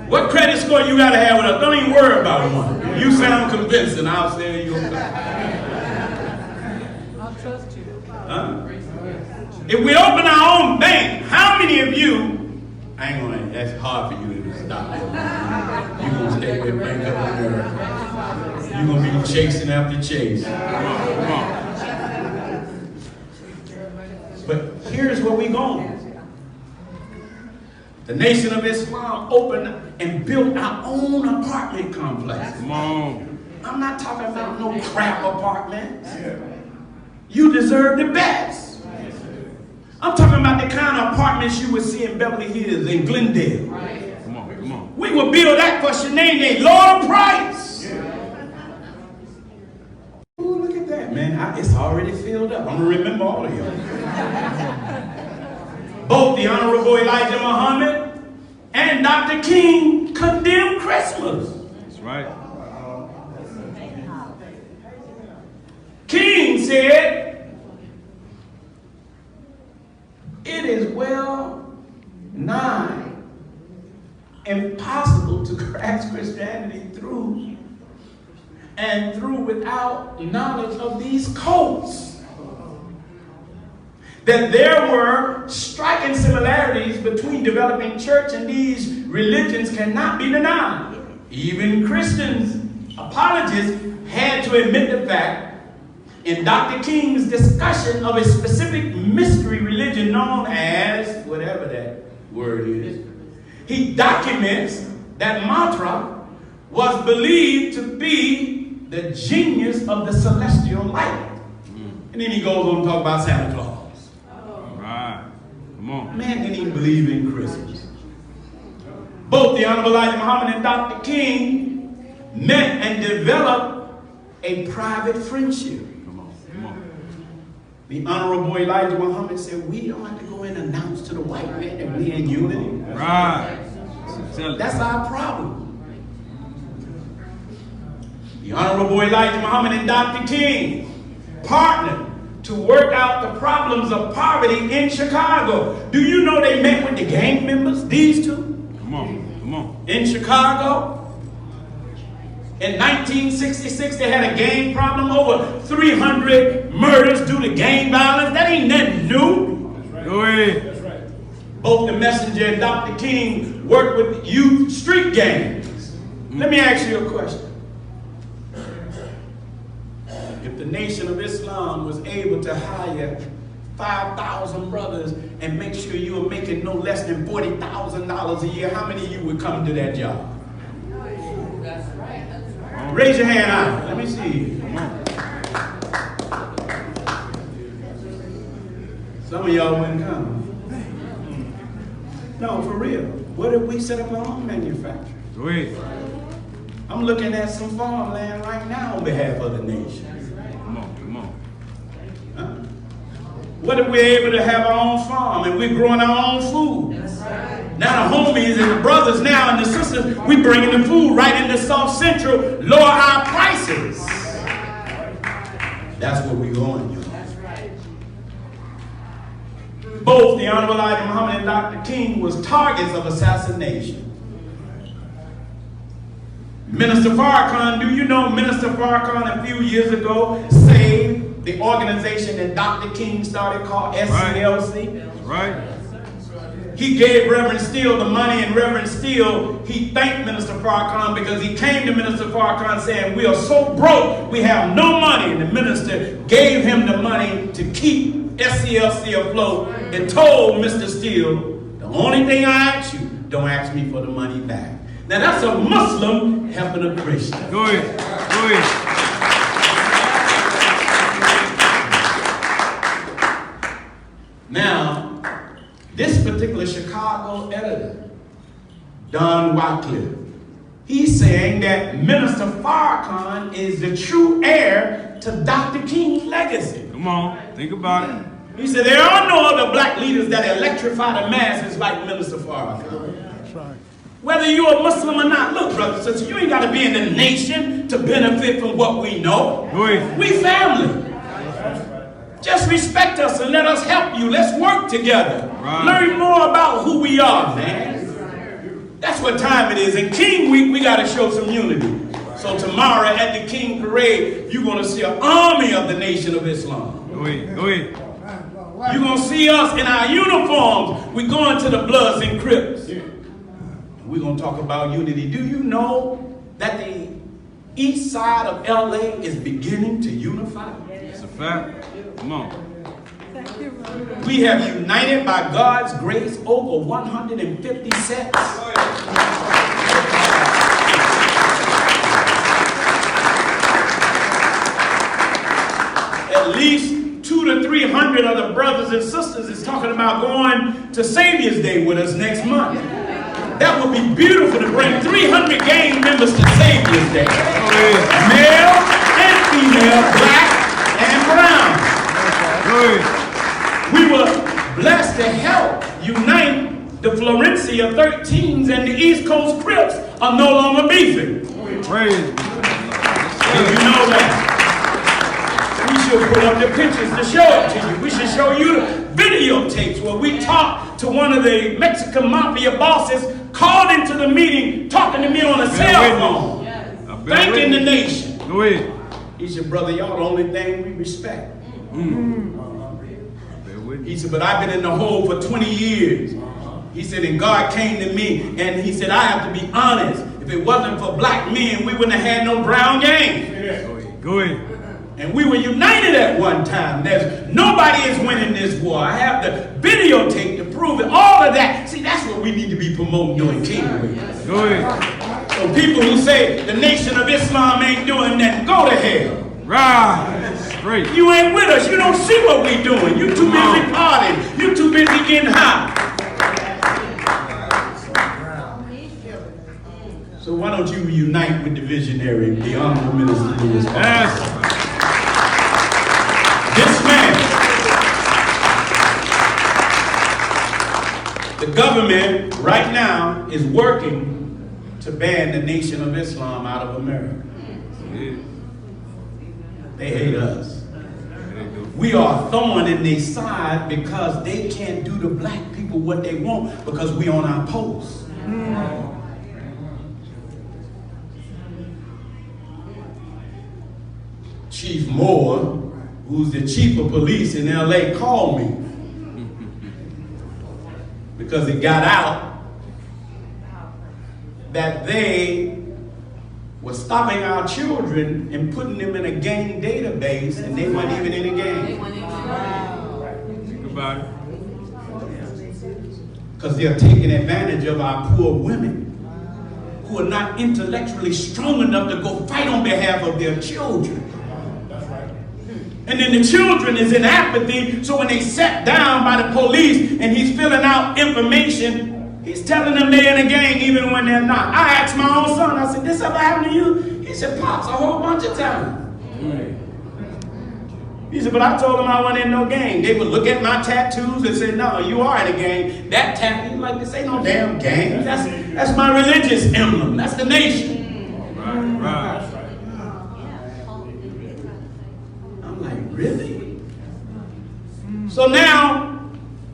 What credit score you got to have with us? Don't even worry about one. You sound convincing. I'll say you. I'll trust you. Huh? If we open our own bank, how many of you, I ain't gonna, that's hard for you to stop. You're gonna stay with Bank of America. You're gonna be chasing after chase. Come on. But here's where we going. The Nation of Islam opened and built our own apartment complex. Come on. I'm not talking about no crap apartments. You deserve the best. I'm talking about the kind of apartments you would see in Beverly Hills and Glendale. Come on. Come on. We would build that for Shanae, Lord of Price. Ooh, look at that, man. It's already filled up. I'm going to remember all of y'all. Both the Honorable Elijah Muhammad and Dr. King condemned Christmas. That's right. King said, it is well nigh impossible to grasp Christianity through without knowledge of these codes. That there were striking similarities between developing church and these religions cannot be denied. Even Christians, apologists, had to admit the fact in Dr. King's discussion of a specific mystery religion known as, whatever that word is, he documents that mantra was believed to be the genius of the celestial light. And then he goes on to talk about Santa Claus. Right. Come on. Man didn't even believe in Christmas. Both the Honorable Elijah Muhammad and Dr. King met and developed a private friendship. The Honorable Elijah Muhammad said, we don't have to go and announce to the white man that we're in unity. Right. That's our problem. The Honorable Elijah Muhammad and Dr. King partnered to work out the problems of poverty in Chicago. Do you know they met with the gang members, these two? Come on. Come on. In Chicago. In 1966, they had a gang problem, over 300 murders due to gang violence. That ain't nothing new. Go ahead. That's right. Both the messenger and Dr. King worked with youth street gangs. Let me ask you a question. If the Nation of Islam was able to hire 5,000 brothers and make sure you were making no less than $40,000 a year, how many of you would come to that job? That's right. That's right. Raise your hand out. Let me see. Some of y'all wouldn't come. No, for real. What if we set up our own manufacturer? Wait. I'm looking at some farmland right now on behalf of the nation. Come on. Huh? What if we're able to have our own farm and we're growing our own food? Now the homies and the brothers now and the sisters, we bringing the food right into South Central, lower our prices. That's where we're going, y'all. Both the Honorable Elijah Muhammad and Dr. King was targets of assassination. Minister Farrakhan, do you know Minister Farrakhan a few years ago saved the organization that Dr. King started called SCLC? Right. He gave Reverend Steele the money, and Reverend Steele, he thanked Minister Farrakhan because he came to Minister Farrakhan saying, we are so broke, we have no money. And the minister gave him the money to keep SCLC afloat and told Mr. Steele, the only thing I ask you, don't ask me for the money back. Now that's a Muslim helping a Christian. Go ahead. Now, this particular Chicago editor, Don Wycliffe, he's saying that Minister Farrakhan is the true heir to Dr. King's legacy. Come on. Think about it. He said there are no other black leaders that electrify the masses like Minister Farrakhan. That's right. Whether you're a Muslim or not, look, brother, sister, you ain't got to be in the nation to benefit from what we know. Go ahead. We family. Just respect us and let us help you. Let's work together. Right. Learn more about who we are, man. That's what time it is. In King Week, we got to show some unity. So tomorrow at the King Parade, you're going to see an army of the Nation of Islam. Go ahead. You're going to see us in our uniforms. We're going to the Bloods and Crips. We're going to talk about unity. Do you know that the east side of LA is beginning to unify? It's a fact. Come on. We have united by God's grace over 150 sects. At least 200 to 300 of the brothers and sisters is talking about going to Savior's Day with us next month. That would be beautiful to bring 300 gang members to Savior's Day. Male and female, black and brown. We were blessed to help unite the Florencia 13s, and the East Coast Crips are no longer beefing. Praise. Did you know that? We should put up the pictures to show it to you. We should show you the videotapes where we talked to one of the Mexican mafia bosses, called into the meeting, talking to me on a cell phone, thanking the nation. Go ahead. He said, brother, y'all the only thing we respect. He said, but I've been in the hole for 20 years. He said, and God came to me, and he said, I have to be honest. If it wasn't for black men, we wouldn't have had no brown gang. Go ahead. And we were united at one time. Nobody is winning this war. I have the videotape to prove it. All of that. See, that's what we need to be promoting during King Week. Go ahead. So people who say the Nation of Islam ain't doing that, go to hell. Right. Straight. You ain't with us. You don't see what we doing. You too busy partying. You too busy getting high. So why don't you unite with the visionary, the Honorable Minister Louis Farrakhan? This man, the government right now is working to ban the Nation of Islam out of America. They hate us. We are thorn in their side because they can't do to black people what they want because we on our post. Chief Moore, who's the chief of police in LA, called me because it got out that they were stopping our children and putting them in a gang database, and they weren't even in a gang. Think about it. Because they're taking advantage of our poor women who who are not intellectually strong enough to go fight on behalf of their children. And then the children is in apathy, so when they sat down by the police and he's filling out information, he's telling them they're in a gang even when they're not. I asked my own son, I said, this ever happened to you? He said, Pops, a whole bunch of times. He said, but I told him I wasn't in no gang. They would look at my tattoos and say, no, you are in a gang. That tattoo, like, this ain't no damn gang. That's my religious emblem. That's the nation. Right. I'm like, really? So now,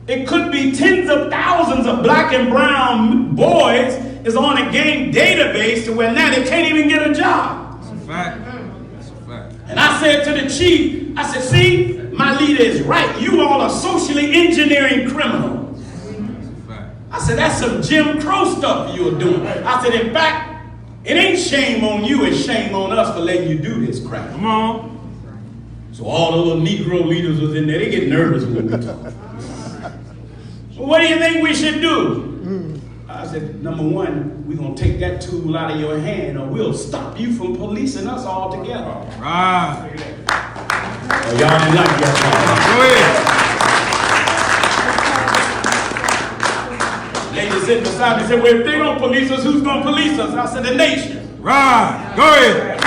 it could be tens of thousands of black and brown boys is on a gang database to where now they can't even get a job. That's a fact. That's a fact. And I said to the chief, I said, see, my leader is right. You all are socially engineering criminals. That's a fact. I said, that's some Jim Crow stuff you're doing. I said, in fact, it ain't shame on you, it's shame on us for letting you do this crap. Come on. So all the little Negro leaders was in there. They get nervous when we talk. So what do you think we should do? I said, number one, we're going to take that tool out of your hand or we'll stop you from policing us all together. Right. Oh, y'all didn't like that part. Go ahead. Lady sitting beside me said, well, if they don't police us, who's going to police us? I said, the nation. Right. Go ahead.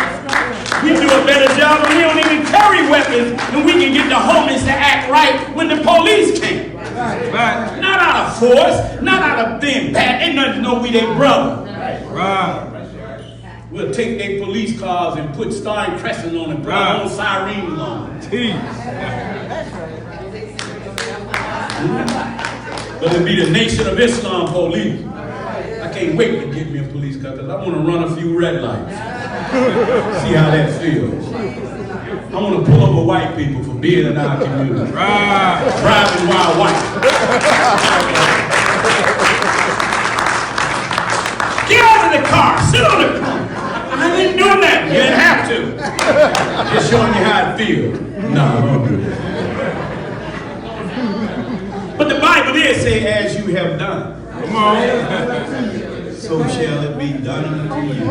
We do a better job and we don't even carry weapons and we can get the homies to act right when the police can't. Right. Not out of force, not out of being bad. Ain't nothing to know we they brother. Right. We'll take their police cars and put Star and Crescent on and put our own siren on. But it'll be the Nation of Islam police. I can't wait to get me a police car because I want to run a few red lights. See how that feels. I want to pull over white people for being in our community. Right. Driving while white. Get out of the car. Sit on the car. I ain't doing that. You didn't have to. Just showing you how it feels. No. But the Bible did say, as you have done. Come on. So shall it be done unto you.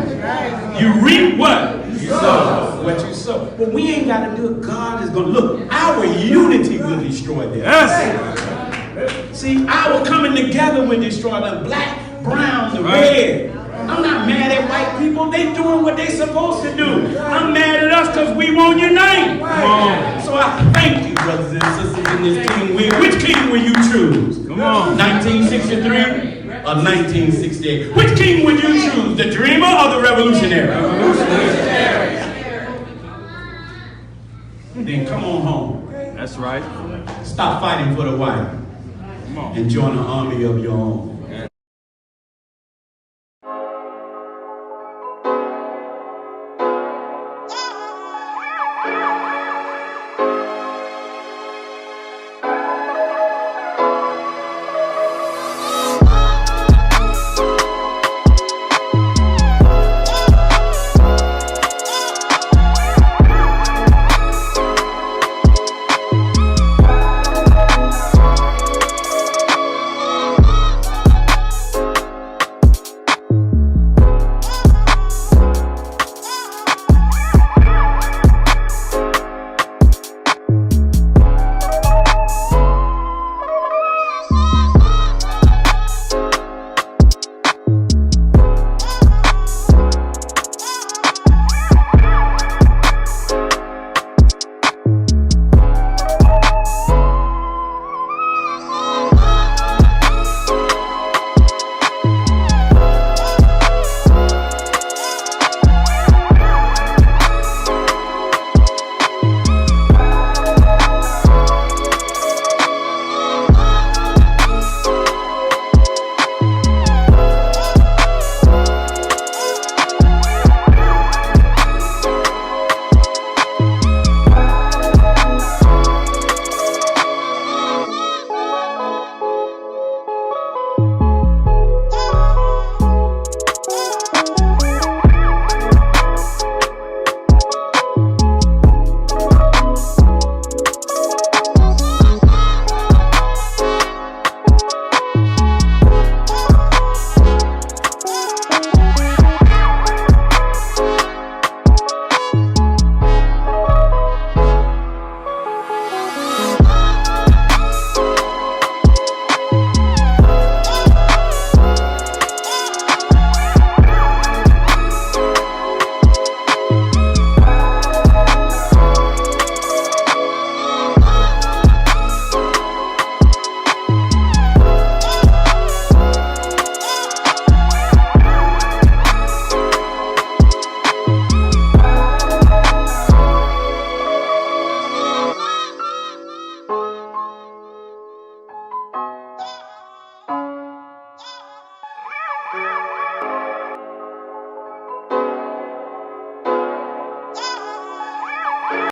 You reap what? You sow. What you sow. But we ain't got to do it. God is going to look. Our unity will destroy them. Yes. See, our coming together will destroy them. Black, brown, the red. I'm not mad at white people. They doing what they supposed to do. I'm mad at us because we won't unite. So I thank you, brothers and sisters in this king. Which king will you choose? Come on. 1963? Or 1968. Which king would you choose, the dreamer or the revolutionary? Revolutionary. Then come on home. That's right. Stop fighting for the white Come on. and join the army of your own.